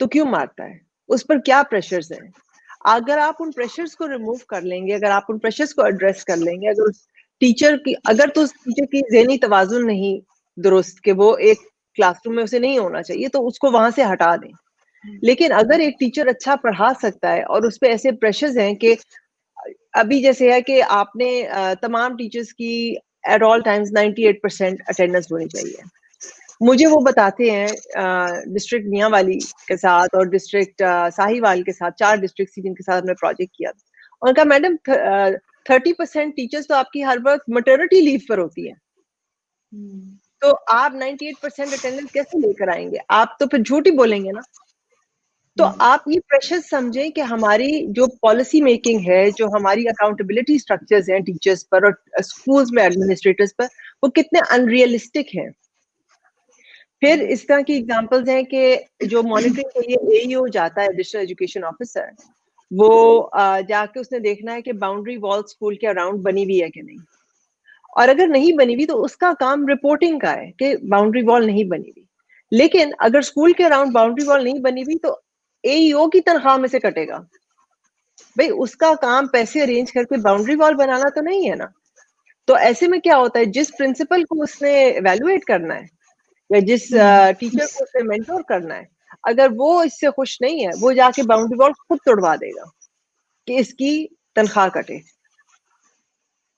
तो क्यों मारता है, उस पर क्या प्रेशर्स हैं? अगर आप उन प्रेशर्स को रिमूव कर लेंगे, अगर आप उन प्रेशर्स को एड्रेस कर लेंगे, अगर उस टीचर की ज़हनी तवाज़ुन नहीं दुरुस्त कि वो एक क्लासरूम में उसे नहीं होना चाहिए, तो उसको वहां से हटा दें. लेकिन अगर एक टीचर अच्छा पढ़ा सकता है और उस पे ऐसे प्रेशर्स हैं कि अभी जैसे है कि आपने तमाम टीचर्स की एट ऑल टाइम्स 98% अटेंडेंस होनी चाहिए. मुझे वो बताते हैं डिस्ट्रिक्ट मियांवाली के साथ और डिस्ट्रिक्ट साहिवाल के साथ, 4 डिस्ट्रिक्ट जिनके साथ हमने प्रोजेक्ट किया, उनका मैडम 30% टीचर्स तो आपकी हर वक्त मैटरनिटी लीव पर होती है. तो आप 98% अटेंडेंस कैसे लेकर आएंगे? आप तो फिर झूठ ही बोलेंगे ना। तो आप ये प्रेशर समझें कि हमारी जो पॉलिसी मेकिंग है, जो हमारी अकाउंटेबिलिटी स्ट्रक्चर्स हैं टीचर्स पर और स्कूल्स में एडमिनिस्ट्रेटर्स पर, वो कितने अनरियलिस्टिक हैं। फिर इस तरह की एग्जांपल्स हैं कि जो मॉनिटरिंग के लिए एईओ जाता है, एडिशनल एजुकेशन ऑफिसर, वो जाके उसने देखना है कि बाउंड्री वॉल स्कूल के अराउंड बनी हुई है कि नहीं, और अगर नहीं बनी हुई तो उसका काम रिपोर्टिंग का है कि बाउंड्री वॉल नहीं बनी हुई। लेकिन अगर स्कूल के अराउंड बाउंड्री वॉल नहीं बनी हुई तो एईओ की तनख्वाह में से कटेगा। भाई उसका काम पैसे अरेंज करके बाउंड्री वॉल बनाना तो नहीं है ना। तो ऐसे में क्या होता है, जिस प्रिंसिपल को उसने एवेलुएट करना है या जिस टीचर को उसने मेंटोर करना है, अगर वो इससे खुश नहीं है, वो जाके बाउंड्री वॉल खुद तोड़वा देगा कि इसकी तनख्वाह कटे।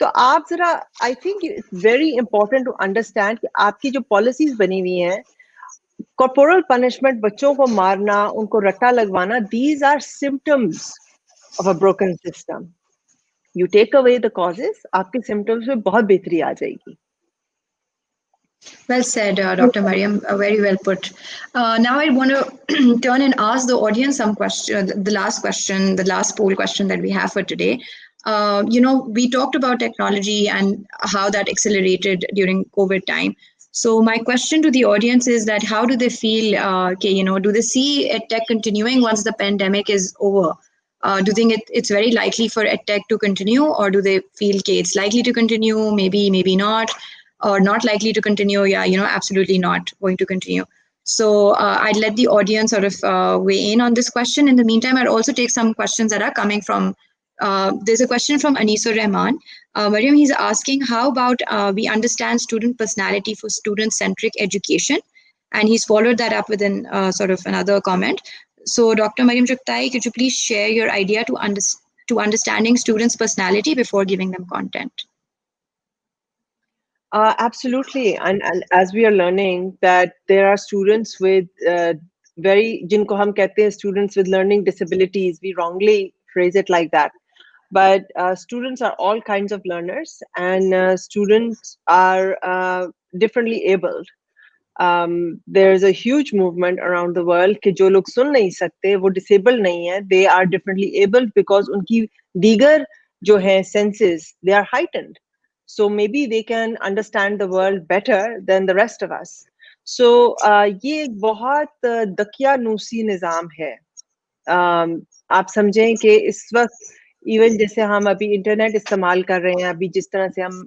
तो आप जरा, I think it's very important to understand कि आपकी जो पॉलिसीज बनी हुई हैं, कॉर्पोरल पनिशमेंट, बच्चों को मारना, उनको रट्टा लगवाना, these are symptoms of a broken system. You take away the causes, आपके सिम्टम्स में बहुत बेहतरी आ जाएगी। Well said, Dr. Mariam. Very well put. Now I want to turn and ask the audience some question. The last question, the last poll question that we have for today. We talked about technology and how that accelerated during COVID time. So my question to the audience is that how do they feel? Do they see EdTech continuing once the pandemic is over? Do you think it's very likely for EdTech to continue, or do they feel it's likely to continue, maybe not? Or not likely to continue? Absolutely not going to continue. So I'd let the audience sort of weigh in on this question. In the meantime, I'd also take some questions that are coming from, there's a question from Anisur Rahman. Mariam, he's asking, how about we understand student personality for student-centric education? And he's followed that up with sort of another comment. So Dr. Mariam Chughtai, could you please share your idea to understanding students' personality before giving them content? Absolutely, and as we are learning that there are students with जिनको हम कहते हैं students with learning disabilities, we wrongly phrase it like that, but students are all kinds of learners, and students are differently abled. There's a huge movement around the world कि जो लोग सुन नहीं सकते, वो disabled नहीं है, they are differently abled because उनकी दीगर जो है senses, they are heightened. So maybe they can understand the world better than the rest of us. So ये एक बहुत दकियानूसी निज़ाम है. आप समझें कि इस वक्त इवन जैसे हम अभी इंटरनेट इस्तेमाल कर रहे हैं, अभी जिस तरह से हम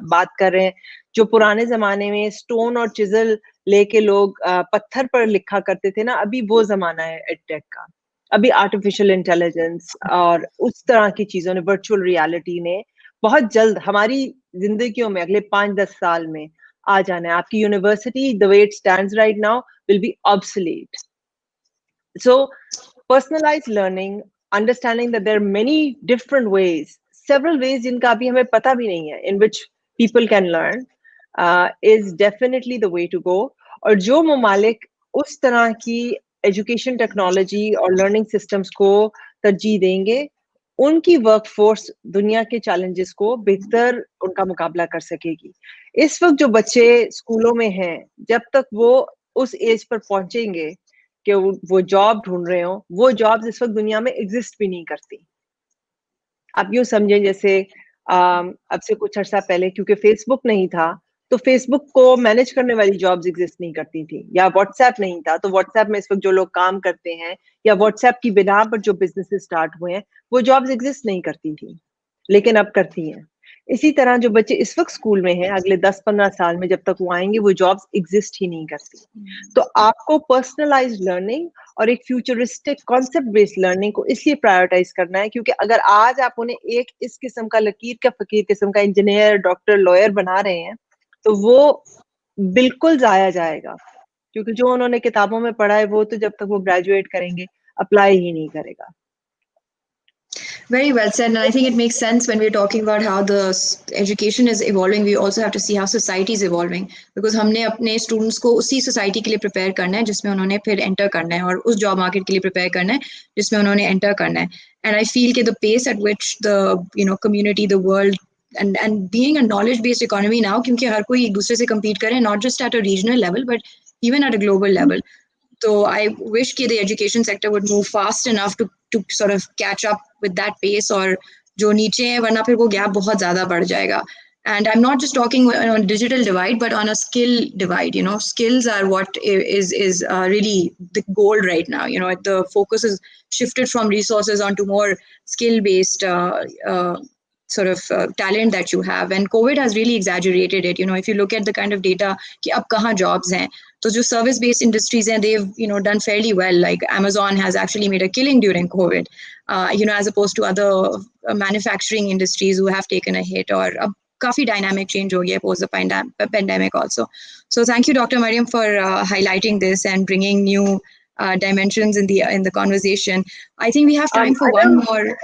बात कर रहे हैं, जो पुराने जमाने में स्टोन और चिजल लेके लोग पत्थर पर लिखा करते थे ना, अभी वो जमाना है एडटेक का. अभी आर्टिफिशियल इंटेलिजेंस और उस तरह की चीजों ने, वर्चुअल रियलिटी ने बहुत जल्द हमारी जिंदगियों में अगले 5-10 साल में आ जाना है. आपकी university the way it stands right now will be obsolete. So personalized learning, understanding that there are many different ways, several ways जिनका अभी हमें पता भी नहीं है, in which people can learn, is definitely the way to go. और जो ममालिक उस तरह की एजुकेशन टेक्नोलॉजी और लर्निंग सिस्टम्स को तरजीह देंगे, उनकी वर्कफोर्स दुनिया के चैलेंजेस को बेहतर उनका मुकाबला कर सकेगी. इस वक्त जो बच्चे स्कूलों में हैं, जब तक वो उस एज पर पहुंचेंगे कि वो जॉब ढूंढ रहे हो, वो जॉब्स इस वक्त दुनिया में एग्जिस्ट भी नहीं करती. आप यूं समझें जैसे अब से कुछ अर्सा पहले क्योंकि फेसबुक नहीं था, तो फेसबुक को मैनेज करने वाली जॉब्स एग्जिस्ट नहीं करती थी, या व्हाट्सएप नहीं था, तो व्हाट्सएप में इस वक्त जो लोग काम करते हैं या व्हाट्सएप की बिना पर जो बिजनेसेस स्टार्ट हुए हैं, वो जॉब्स एग्जिस्ट नहीं करती थी, लेकिन अब करती हैं. इसी तरह जो बच्चे इस वक्त स्कूल में हैं, अगले 10-15 साल में जब तक वो आएंगे, वो जॉब्स एग्जिस्ट ही नहीं करती. तो आपको पर्सनलाइज्ड लर्निंग और एक फ्यूचरिस्टिक कॉन्सेप्ट बेस्ड लर्निंग को इसलिए प्रायोरिटाइज करना है, क्योंकि अगर आज आप उन्हें एक इस किस्म का लकीर का फकीर किस्म का इंजीनियर, डॉक्टर, लॉयर बना रहे हैं, तो वो बिल्कुल जाया जाएगा, क्योंकि जो उन्होंने किताबों में पढ़ा है वो तो जब तक वो ग्रेजुएट करेंगे अप्लाई ही नहीं करेगा. Very well said, and I think it makes sense when we're talking about how the education is evolving. We also have to see how society is evolving, because हमने अपने students को उसी society के लिए prepare करना है जिसमें उन्होंने फिर enter करना है, और उस job market के लिए prepare करना है जिसमें उन्होंने enter करना है. And I feel कि the pace at which the community, the world and being a knowledge-based economy now, क्योंकि हर कोई एक दूसरे से compete करे, not just at a regional level, but even at a global level. So I wish that the education sector would move fast enough to sort of catch up with that pace, or जो नीचे है वरना फिर वो gap बहुत ज़्यादा बढ़ जाएगा. And I'm not just talking on digital divide, but on a skill divide. Skills are what is really the goal right now. The focus is shifted from resources onto more skill-based sort of talent that you have. And COVID has really exaggerated it. If you look at the kind of data, कि अब कहाँ jobs हैं, तो जो service-based industries हैं, they've done fairly well. Like Amazon has actually made a killing during COVID, as opposed to other manufacturing industries who have taken a hit, or काफी dynamic change हो गया post the pandemic also. So thank you, Dr. Mariam, for highlighting this and bringing new dimensions in the conversation. I think we have time for one more.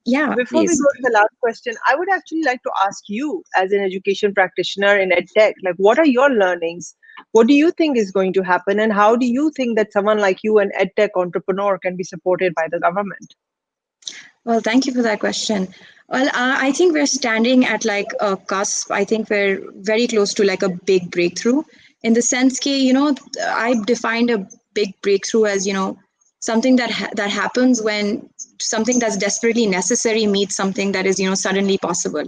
Yeah, before please. we go to the last question, I would actually like to ask you, as an education practitioner in EdTech, like, what are your learnings? What do you think is going to happen? And how do you think that someone like you, an EdTech entrepreneur, can be supported by the government? Well, thank you for that question. Well, I think we're standing at like a cusp. I think we're very close to like a big breakthrough, in the sense that, I've defined a big breakthrough as, something that happens when something that's desperately necessary meets something that is, suddenly possible.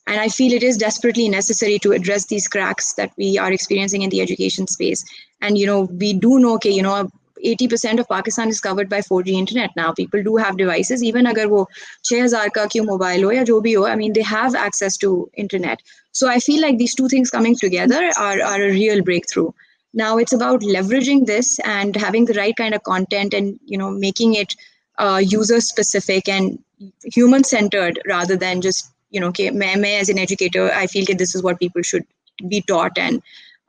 And I feel it is desperately necessary to address these cracks that we are experiencing in the education space. And, we do know, 80% of Pakistan is covered by 4G internet now. People do have devices, even agar wo 6,000 ka kyun mobile ho ya jo bhi ho, I mean, they have access to internet. So I feel like these two things coming together are a real breakthrough. Now it's about leveraging this and having the right kind of content, and, making it user specific and human centered, rather than just, main as an educator, I feel that this is what people should be taught and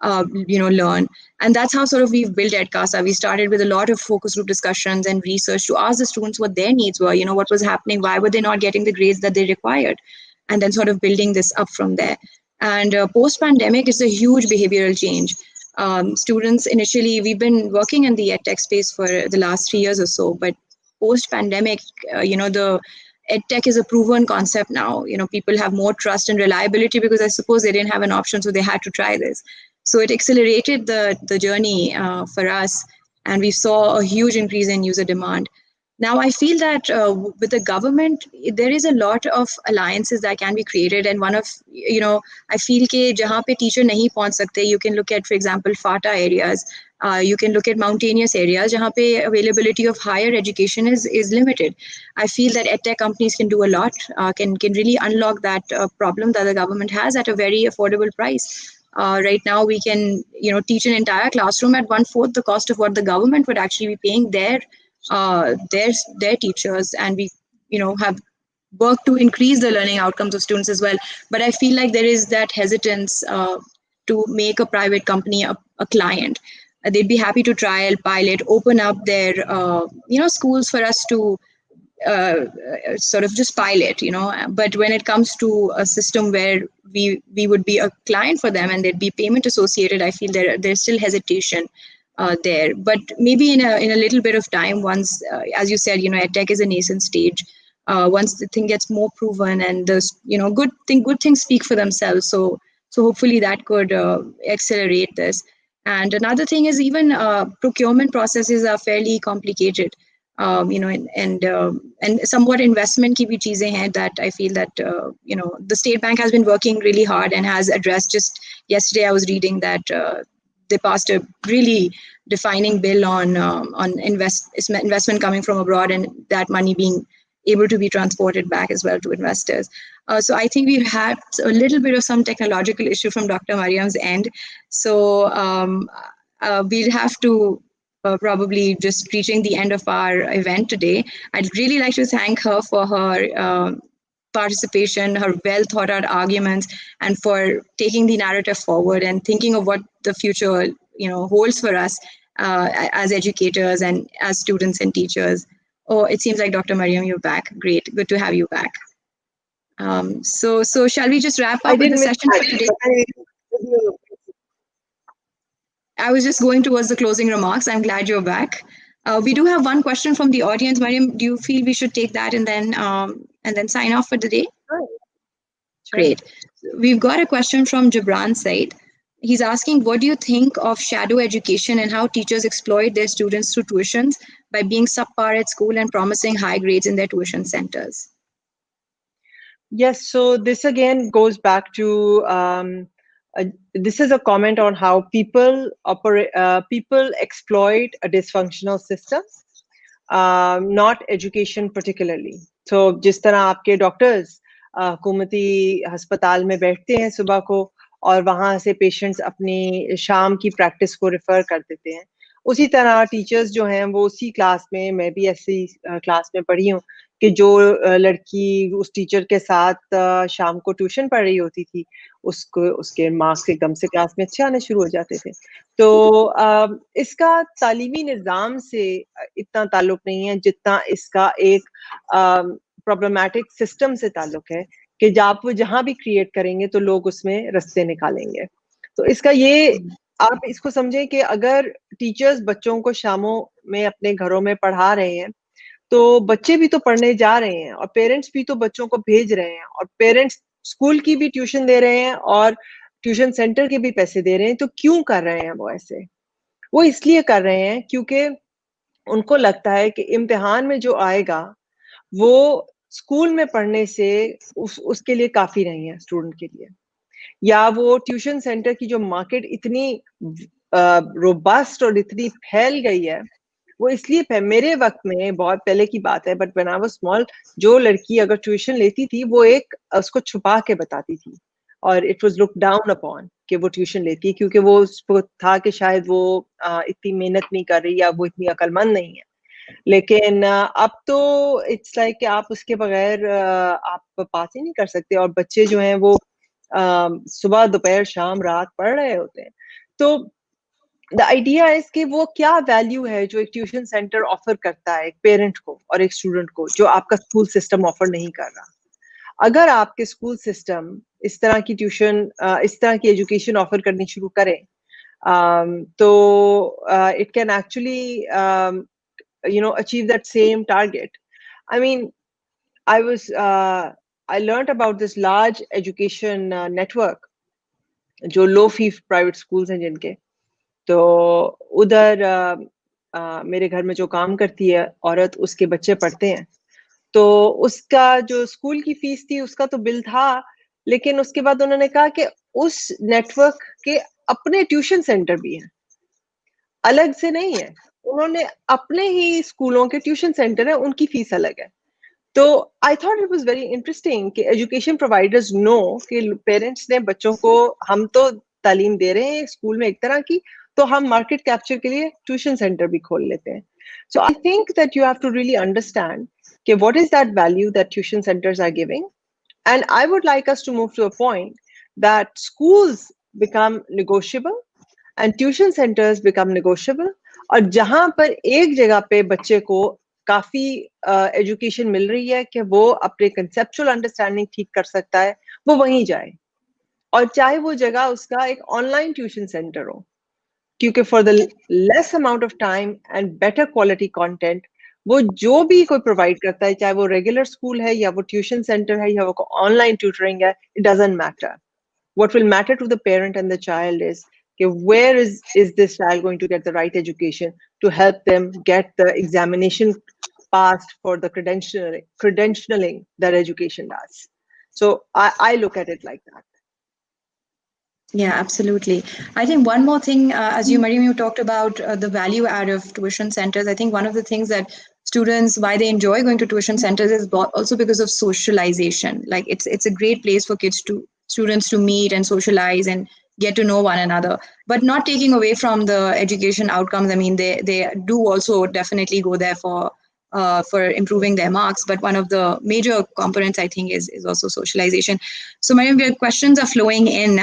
learn. And that's how sort of we've built Edkasa. We started with a lot of focus group discussions and research to ask the students what their needs were, what was happening, why were they not getting the grades that they required, and then sort of building this up from there. And post-pandemic is a huge behavioral change. Students initially, we've been working in the EdTech space for the last 3 years or so, but post-pandemic, the EdTech is a proven concept now. People have more trust and reliability because I suppose they didn't have an option, so they had to try this. So it accelerated the journey for us, and we saw a huge increase in user demand. Now, I feel that with the government, there is a lot of alliances that can be created. And one of, I feel that jahan pe teacher nahi pahunch sakte, you can look at, for example, FATA areas. You can look at mountainous areas jahan pe availability of higher education is limited. I feel that EdTech companies can do a lot, can really unlock that problem that the government has at a very affordable price. Right now, we can, teach an entire classroom at 1/4 the cost of what the government would actually be paying their teachers, and we have worked to increase the learning outcomes of students as well. But I feel like there is that hesitance to make a private company a client. They'd be happy to trial, pilot, open up their schools for us to sort of just pilot, but when it comes to a system where we would be a client for them and there'd be payment associated, I feel there's still hesitation there. But maybe in a little bit of time, once, as you said, EdTech is a nascent stage. Once the thing gets more proven and the good things speak for themselves. So hopefully that could accelerate this. And another thing is, even procurement processes are fairly complicated. And somewhat investment ki bhi cheezein hain that I feel that the State Bank has been working really hard and has addressed. Just yesterday I was reading that they passed a really defining bill on investment coming from abroad, and that money being able to be transported back as well to investors. So I think we've had a little bit of some technological issue from Dr. Mariam's end. So we'll have to probably just reaching the end of our event today. I'd really like to thank her for her participation, her well thought out arguments, and for taking the narrative forward and thinking of what the future holds for us as educators and as students and teachers. Oh, it seems like Dr. Mariam, you're back. Great, good to have you back. So shall we just wrap up with the session for today? I was just going towards the closing remarks. I'm glad you're back. We do have one question from the audience. Mariam, do you feel we should take that and then sign off for the day? Great. We've got a question from Jibran Said. He's asking, what do you think of shadow education and how teachers exploit their students through tuitions by being subpar at school and promising high grades in their tuition centers? Yes, so this again goes back to this is a comment on how people operate, people exploit a dysfunctional system, not education particularly. So जिस तरह आपके doctors हुकूमती हस्पताल में बैठते हैं सुबह को और वहाँ से पेशेंट्स अपनी शाम की प्रैक्टिस को रेफर कर देते हैं, उसी तरह टीचर्स जो हैं वो उसी क्लास में, मैं भी ऐसी क्लास में पढ़ी हूँ कि जो लड़की उस टीचर के साथ शाम को ट्यूशन पढ़ रही होती थी, उसको उसके मार्क्स एकदम से क्लास में अच्छे आने शुरू हो जाते थे। तो इसका तालीमी निज़ाम से इतना ताल्लुक नहीं है जितना इसका एक प्रॉब्लमैटिक सिस्टम से ताल्लुक है कि आप वो जहाँ भी क्रिएट करेंगे तो लोग उसमें रास्ते निकालेंगे। तो इसका ये आप इसको समझें कि अगर टीचर्स बच्चों को शामों में अपने घरों में पढ़ा रहे हैं, तो बच्चे भी तो पढ़ने जा रहे हैं और पेरेंट्स भी तो बच्चों को भेज रहे हैं और पेरेंट्स स्कूल की भी ट्यूशन दे रहे हैं और ट्यूशन सेंटर के भी पैसे दे रहे हैं। तो क्यों कर रहे हैं वो ऐसे? वो इसलिए कर रहे हैं क्योंकि उनको लगता है कि इम्तिहान में जो आएगा वो स्कूल में पढ़ने से उसके लिए काफी नहीं है स्टूडेंट के लिए, या वो ट्यूशन सेंटर की जो मार्केट इतनी रोबस्ट और इतनी फैल गई है, वो इसलिए मेरे वक्त में बहुत पहले की बात है, but when I was small, जो लड़की अगर ट्यूशन लेती थी वो एक उसको छुपा के बताती थी और it was look down upon कि वो ट्यूशन लेती है, क्योंकि वो उसको था कि शायद वो इतनी मेहनत नहीं कर रही या वो इतनी अक्लमंद नहीं है। लेकिन अब तो इट्स लाइक कि आप उसके बगैर आप पास ही नहीं कर सकते और बच्चे जो हैं वो सुबह दोपहर शाम रात पढ़ रहे होते हैं। तो द आइडिया इज कि वो क्या वैल्यू है जो एक ट्यूशन सेंटर ऑफर करता है एक पेरेंट को और एक स्टूडेंट को, जो आपका स्कूल सिस्टम ऑफर नहीं कर रहा। अगर आपके स्कूल सिस्टम इस तरह की ट्यूशन इस तरह की एजुकेशन ऑफर करनी शुरू करें, तो it can actually achieve that same target. I mean, I learned about this large education network, जो low fee private schools हैं जिनके, तो उधर मेरे घर में जो काम करती है औरत, उसके बच्चे पढ़ते हैं, तो उसका जो स्कूल की फीस थी उसका तो बिल था, लेकिन उसके बाद उन्होंने कहा कि उस नेटवर्क के अपने ट्यूशन सेंटर भी हैं, अलग से नहीं है, उन्होंने अपने ही स्कूलों के ट्यूशन सेंटर है, उनकी फीस अलग है। तो I thought it was very interesting कि एजुकेशन प्रोवाइडर्स नो कि पेरेंट्स ने बच्चों को, हम तो तालीम दे रहे हैं स्कूल में एक तरह की, तो हम मार्केट कैप्चर के लिए ट्यूशन सेंटर भी खोल लेते हैं। So I think that you have to really understand कि what is that value that tuition centres are giving, and I would like us to move to a point that schools become negotiable and tuition centres become negotiable, और जहां पर एक जगह पे बच्चे को काफी एजुकेशन मिल रही है कि वो अपने कंसेप्चुअल अंडरस्टैंडिंग ठीक कर सकता है, वो वहीं जाए, और चाहे वो जगह उसका एक ऑनलाइन ट्यूशन सेंटर हो, क्योंकि for the less amount of time and better quality content, वो जो भी कोई प्रोवाइड करता है, चाहे वो रेगुलर स्कूल है या वो ट्यूशन सेंटर है या वो ऑनलाइन ट्यूटरिंग है, it doesn't matter. What will matter to the parent and the child is where is this child going to get the right education to help them get the examination passed for the credentialing that education does. So I look at it like that. Yeah, absolutely. I think one more thing, as Mariam, you talked about the value add of tuition centers. I think one of the things that students, why they enjoy going to tuition centers, is also because of socialization. Like it's a great place for students to meet and socialize and get to know one another, but not taking away from the education outcomes. I mean, they do also definitely go there for improving their marks, but one of the major components, I think, is also socialization. So Mariam, your questions are flowing in.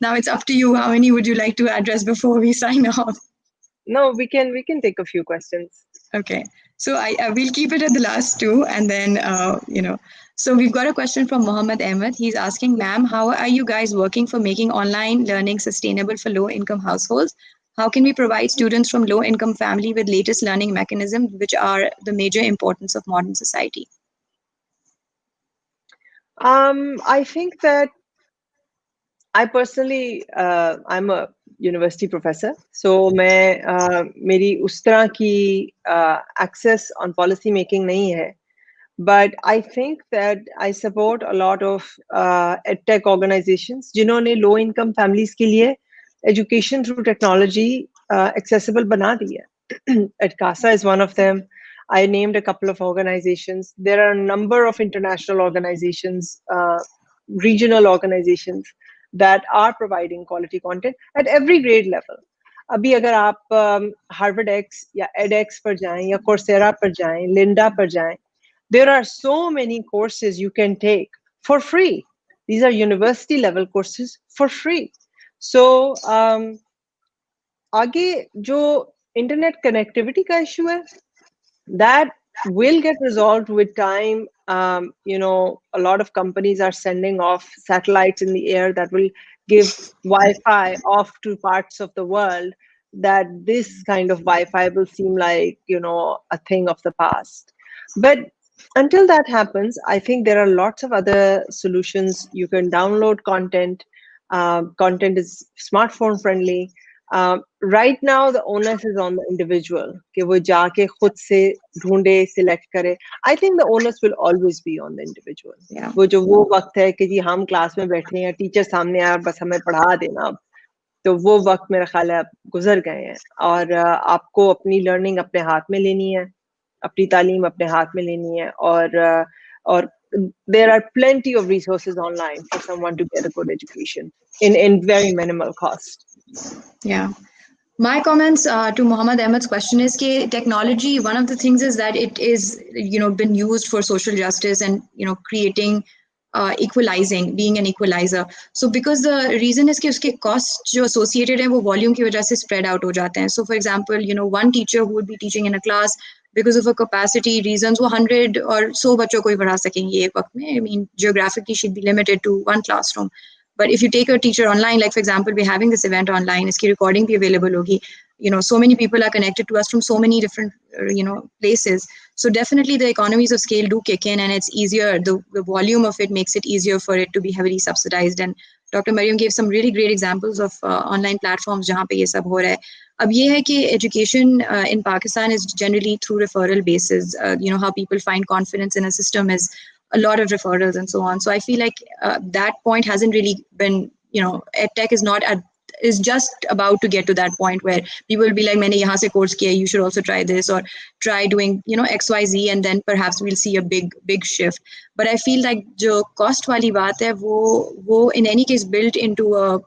Now it's up to you. How many would you like to address before we sign off? No, we can take a few questions. Okay, so I will keep it at the last two, and then So we've got a question from Mohammed Ahmed. He's asking, ma'am, how are you guys working for making online learning sustainable for low-income households? How can we provide students from low-income family with latest learning mechanisms, which are the major importance of modern society? I think that I personally, I'm a university professor, so मैं मेरी उस तरह की access on policy making नहीं है. But I think that I support a lot of edtech organizations जिन्होंने low income families के लिए education through technology accessible बना दी है. Edkasa is one of them. I named a couple of organizations. There are a number of international organizations, regional organizations that are providing quality content at every grade level. अभी अगर आप Harvard X या edX पर जाएं या Coursera पर जाएं, Linda पर जाएं, there are so many courses you can take for free. These are university level courses for free. So आगे जो internet connectivity का issue है, that will get resolved with time. A lot of companies are sending off satellites in the air that will give Wi-Fi off to parts of the world, that this kind of Wi-Fi will seem like, a thing of the past. But until that happens, I think there are lots of other solutions. You can download content. Content is smartphone friendly. Right now, the onus is on the individual कि वो जाके खुद से ढूंढे, select करे. I think the onus will always be on the individual. Yeah. वो वक्त है कि जी हम क्लास में बैठे हैं, टीचर सामने आया, बस हमें पढ़ा देना अब. तो वो वक्त मेरा ख्याल है अब गुजर गए हैं, और आपको अपनी लर्निंग अपने हाथ में लेनी है, अपनी तालीम अपने हाथ में लेनी है, और there are plenty of resources online for someone to get a good education in very minimal cost. Yeah. My comments to Muhammad Ahmed's question is that technology, one of the things is that it is, been used for social justice and, creating, equalizing, being an equalizer. So because the reason is that uske costs jo associated hai, wo volume ki wajah se spread out ho jate hain. So for example, one teacher who would be teaching in a class, because of a capacity reasons, wo 100 or so bachon ko hi padha sakenge ek waqt mein. I mean, geographically she'd be limited to one classroom. But if you take a teacher online, like for example, we're having this event online, iski recording bhi available hogi. So many people are connected to us from so many different, places. So definitely the economies of scale do kick in, and it's easier. The volume of it makes it easier for it to be heavily subsidized. And Dr. Mariam gave some really great examples of online platforms jahan pe ye sab ho raha hai. Ab ye hai ki education in Pakistan is generally through referral basis. How people find confidence in a system is a lot of referrals and so on. So I feel like that point hasn't really been, EdTech is just about to get to that point where people will be like, maine yahan se course kiya, you should also try this, or try doing, XYZ, and then perhaps we'll see a big shift. But I feel like jo cost wali baat hai, wo in any case built into a,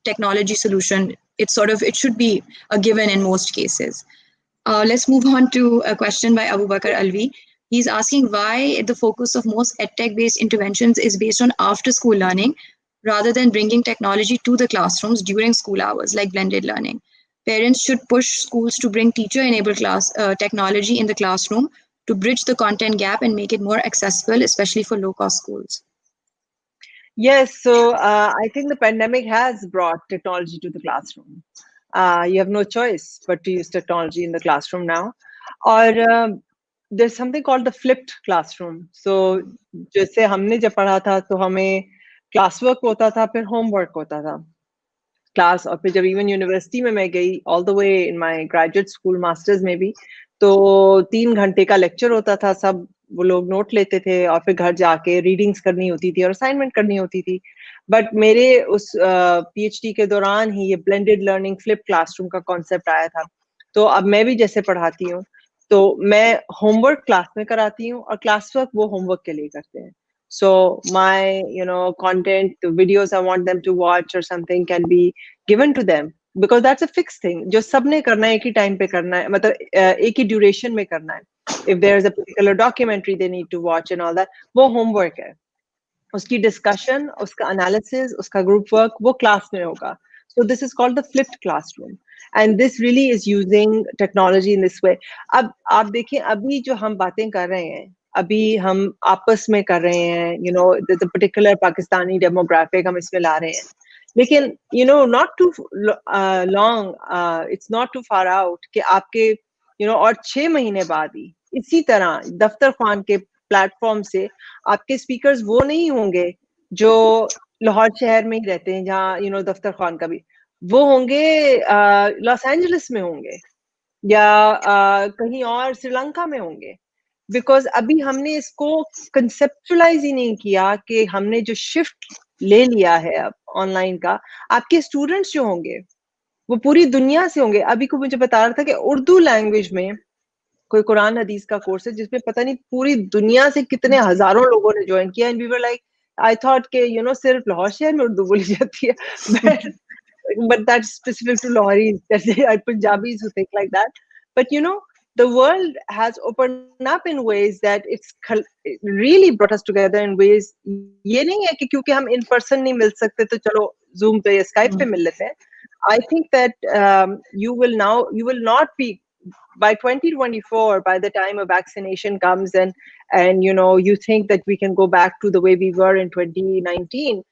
technology solution. It should be a given in most cases. Let's move on to a question by Abu Bakr Alvi. He's asking why the focus of most EdTech-based interventions is based on after-school learning rather than bringing technology to the classrooms during school hours, like blended learning. Parents should push schools to bring teacher-enabled technology in the classroom to bridge the content gap and make it more accessible, especially for low-cost schools. Yes, so I think the pandemic has brought technology to the classroom. You have no choice but to use technology in the classroom now. Or there's something called the flipped classroom. So जैसे हमने जब पढ़ा था तो हमें class work होता था, फिर होमवर्क होता था क्लास, और फिर जब इवन यूनिवर्सिटी में मैं गई, all the way in my graduate school masters में भी, तो 3 घंटे का लेक्चर होता था, सब वो लोग नोट लेते थे और फिर घर जाके रीडिंग्स करनी होती थी और असाइनमेंट करनी होती थी. बट मेरे उस पीएचडी के दौरान ही ये ब्लेंडेड लर्निंग फ्लिप क्लासरूम का कॉन्सेप्ट आया था. तो अब मैं भी जैसे पढ़ाती हूँ तो मैं होमवर्क क्लास में कराती हूँ और क्लास वर्क वो होमवर्क के लिए करते हैं. So my, content, the videos I want them to watch or something can be given to them because that's a fixed thing. जो सबने करना है, एक ही टाइम पे करना है, मतलब एक ही ड्यूरेशन में करना है. If there is a particular documentary they need to watch and all that, वो homework है. उसकी discussion, उसका analysis, उसका group work वो class में होगा. So this is called the flipped classroom. And this really is using technology in this way. अब आप देखिए, अभी जो हम बातें कर रहे हैं, अभी हम आपस में कर रहे हैं, there's a particular Pakistani demographic हम इसमें ला रहे हैं. लेकिन, not too long, it's not too far out कि आपके, और 6 महीने बाद ही इसी तरह दफ्तर ख्वान के प्लेटफॉर्म से आपके स्पीकर्स वो नहीं होंगे जो लाहौर शहर में ही रहते हैं, जहाँ दफ्तरखान का भी, वो होंगे लॉस एंजलिस में होंगे या कहीं और श्रीलंका में होंगे, बिकॉज अभी हमने इसको कंसेप्चुलाइज ही नहीं किया कि हमने जो शिफ्ट ले लिया है अब ऑनलाइन का, आपके स्टूडेंट्स जो होंगे वो पूरी दुनिया से होंगे। अभी को मुझे बता रहा था कि उर्दू लैंग्वेज में कोई कुरान हदीस का कोर्स है जिसमें पता नहीं पूरी दुनिया से कितने हजारों लोगों ने ज्वाइन किया, and we were like, I thought के सिर्फ लाहौर शहर में उर्दू बोली जाती है, but that's specific to Lahori. Punjabis who think like that. But the world has opened up in ways that it really brought us together in ways. ये नहीं है कि क्योंकि हम in person नहीं मिल सकते तो चलो Zoom पे या Skype पे मिल लेते हैं. I think that you will not be by 2024, by the time a vaccination comes and you think that we can go back to the way we were in 2019,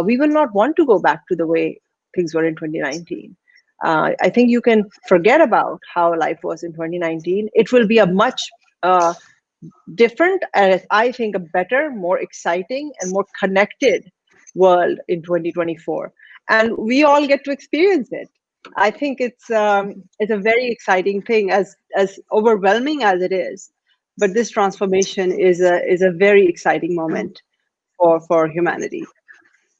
we will not want to go back to the way things were in 2019. I think you can forget about how life was in 2019. It will be a much different, and I think a better, more exciting, and more connected world in 2024. And we all get to experience it. I think it's a very exciting thing, as overwhelming as it is. But this transformation is a very exciting moment for humanity.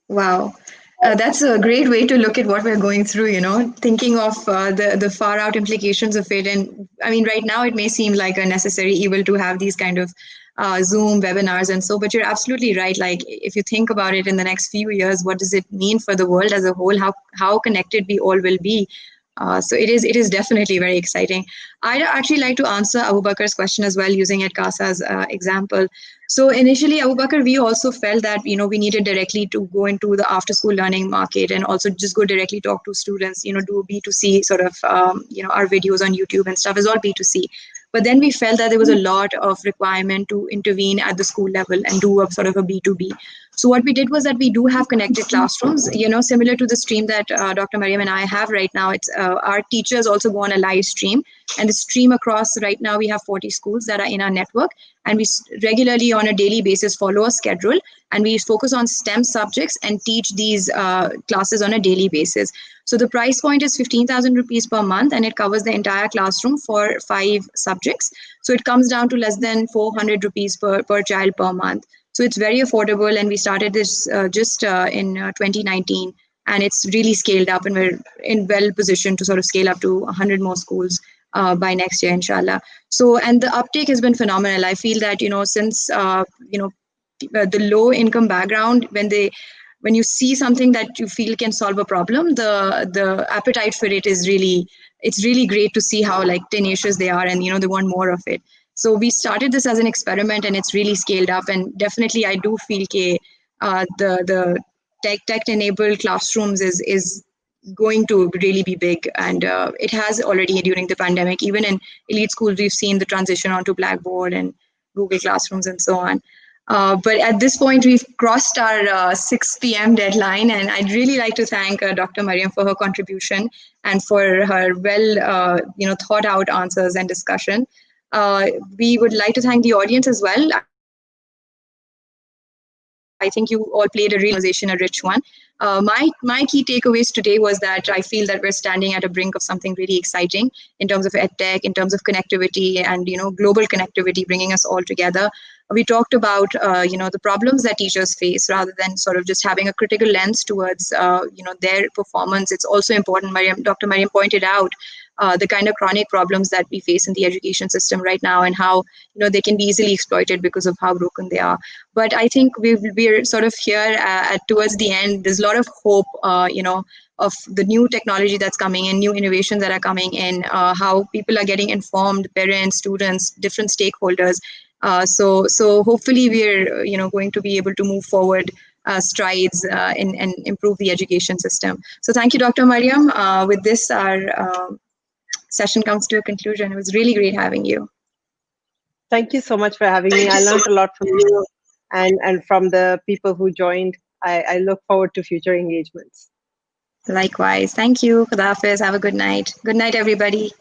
Wow. That's a great way to look at what we're going through, thinking of the far out implications of it. And I mean, right now it may seem like a necessary evil to have these kind of Zoom webinars and so, but you're absolutely right. Like, if you think about it in the next few years, what does it mean for the world as a whole? How connected we all will be? So it is definitely very exciting. I'd actually like to answer Abu Bakar's question as well, using Edkasa's example. So initially, Abu Bakar, we also felt that we needed directly to go into the after-school learning market and also just go directly talk to students. Do B2C sort of our videos on YouTube and stuff is all B2C. But then we felt that there was a lot of requirement to intervene at the school level and do a sort of a B2B. So what we did was that we do have connected classrooms, similar to the stream that Dr. Mariam and I have right now. It's our teachers also go on a live stream, and the stream across right now we have 40 schools that are in our network, and we regularly on a daily basis follow a schedule, and we focus on STEM subjects and teach these classes on a daily basis. So the price point is 15,000 rupees per month, and it covers the entire classroom for 5 subjects. So it comes down to less than 400 rupees per child per month. So it's very affordable, and we started this just in 2019, and it's really scaled up, and we're in well positioned to sort of scale up to 100 more schools by next year, inshallah. So, and the uptake has been phenomenal. I feel that, since, the low income background, when you see something that you feel can solve a problem, the appetite for it is it's really great to see how like tenacious they are, and they want more of it. So we started this as an experiment, and it's really scaled up, and definitely I do feel the tech enabled classrooms is going to really be big, and it has already during the pandemic. Even in elite schools, we've seen the transition onto Blackboard and Google Classrooms and so on. But at this point, we've crossed our 6 p.m. deadline, and I'd really like to thank Dr. Mariam for her contribution and for her well, thought out answers and discussion. We would like to thank the audience as well. I think you all played a real conversation, a rich one. My key takeaways today was that I feel that we're standing at a brink of something really exciting in terms of edtech, in terms of connectivity and global connectivity, bringing us all together. We talked about the problems that teachers face, rather than sort of just having a critical lens towards their performance. It's also important. Dr. Mariam pointed out the kind of chronic problems that we face in the education system right now, and how they can be easily exploited because of how broken they are. But I think we're sort of here towards the end. There's a lot of hope, of the new technology that's coming in, new innovations that are coming in, how people are getting informed, parents, students, different stakeholders. So hopefully we're going to be able to move forward strides and improve the education system. So thank you, Dr. Mariam. With this, our session comes to a conclusion. It was really great having you. Thank you so much for having me. I learned a lot from you and from the people who joined. I look forward to future engagements. Likewise. Thank you. Khuda Hafiz. Have a good night. Good night, everybody.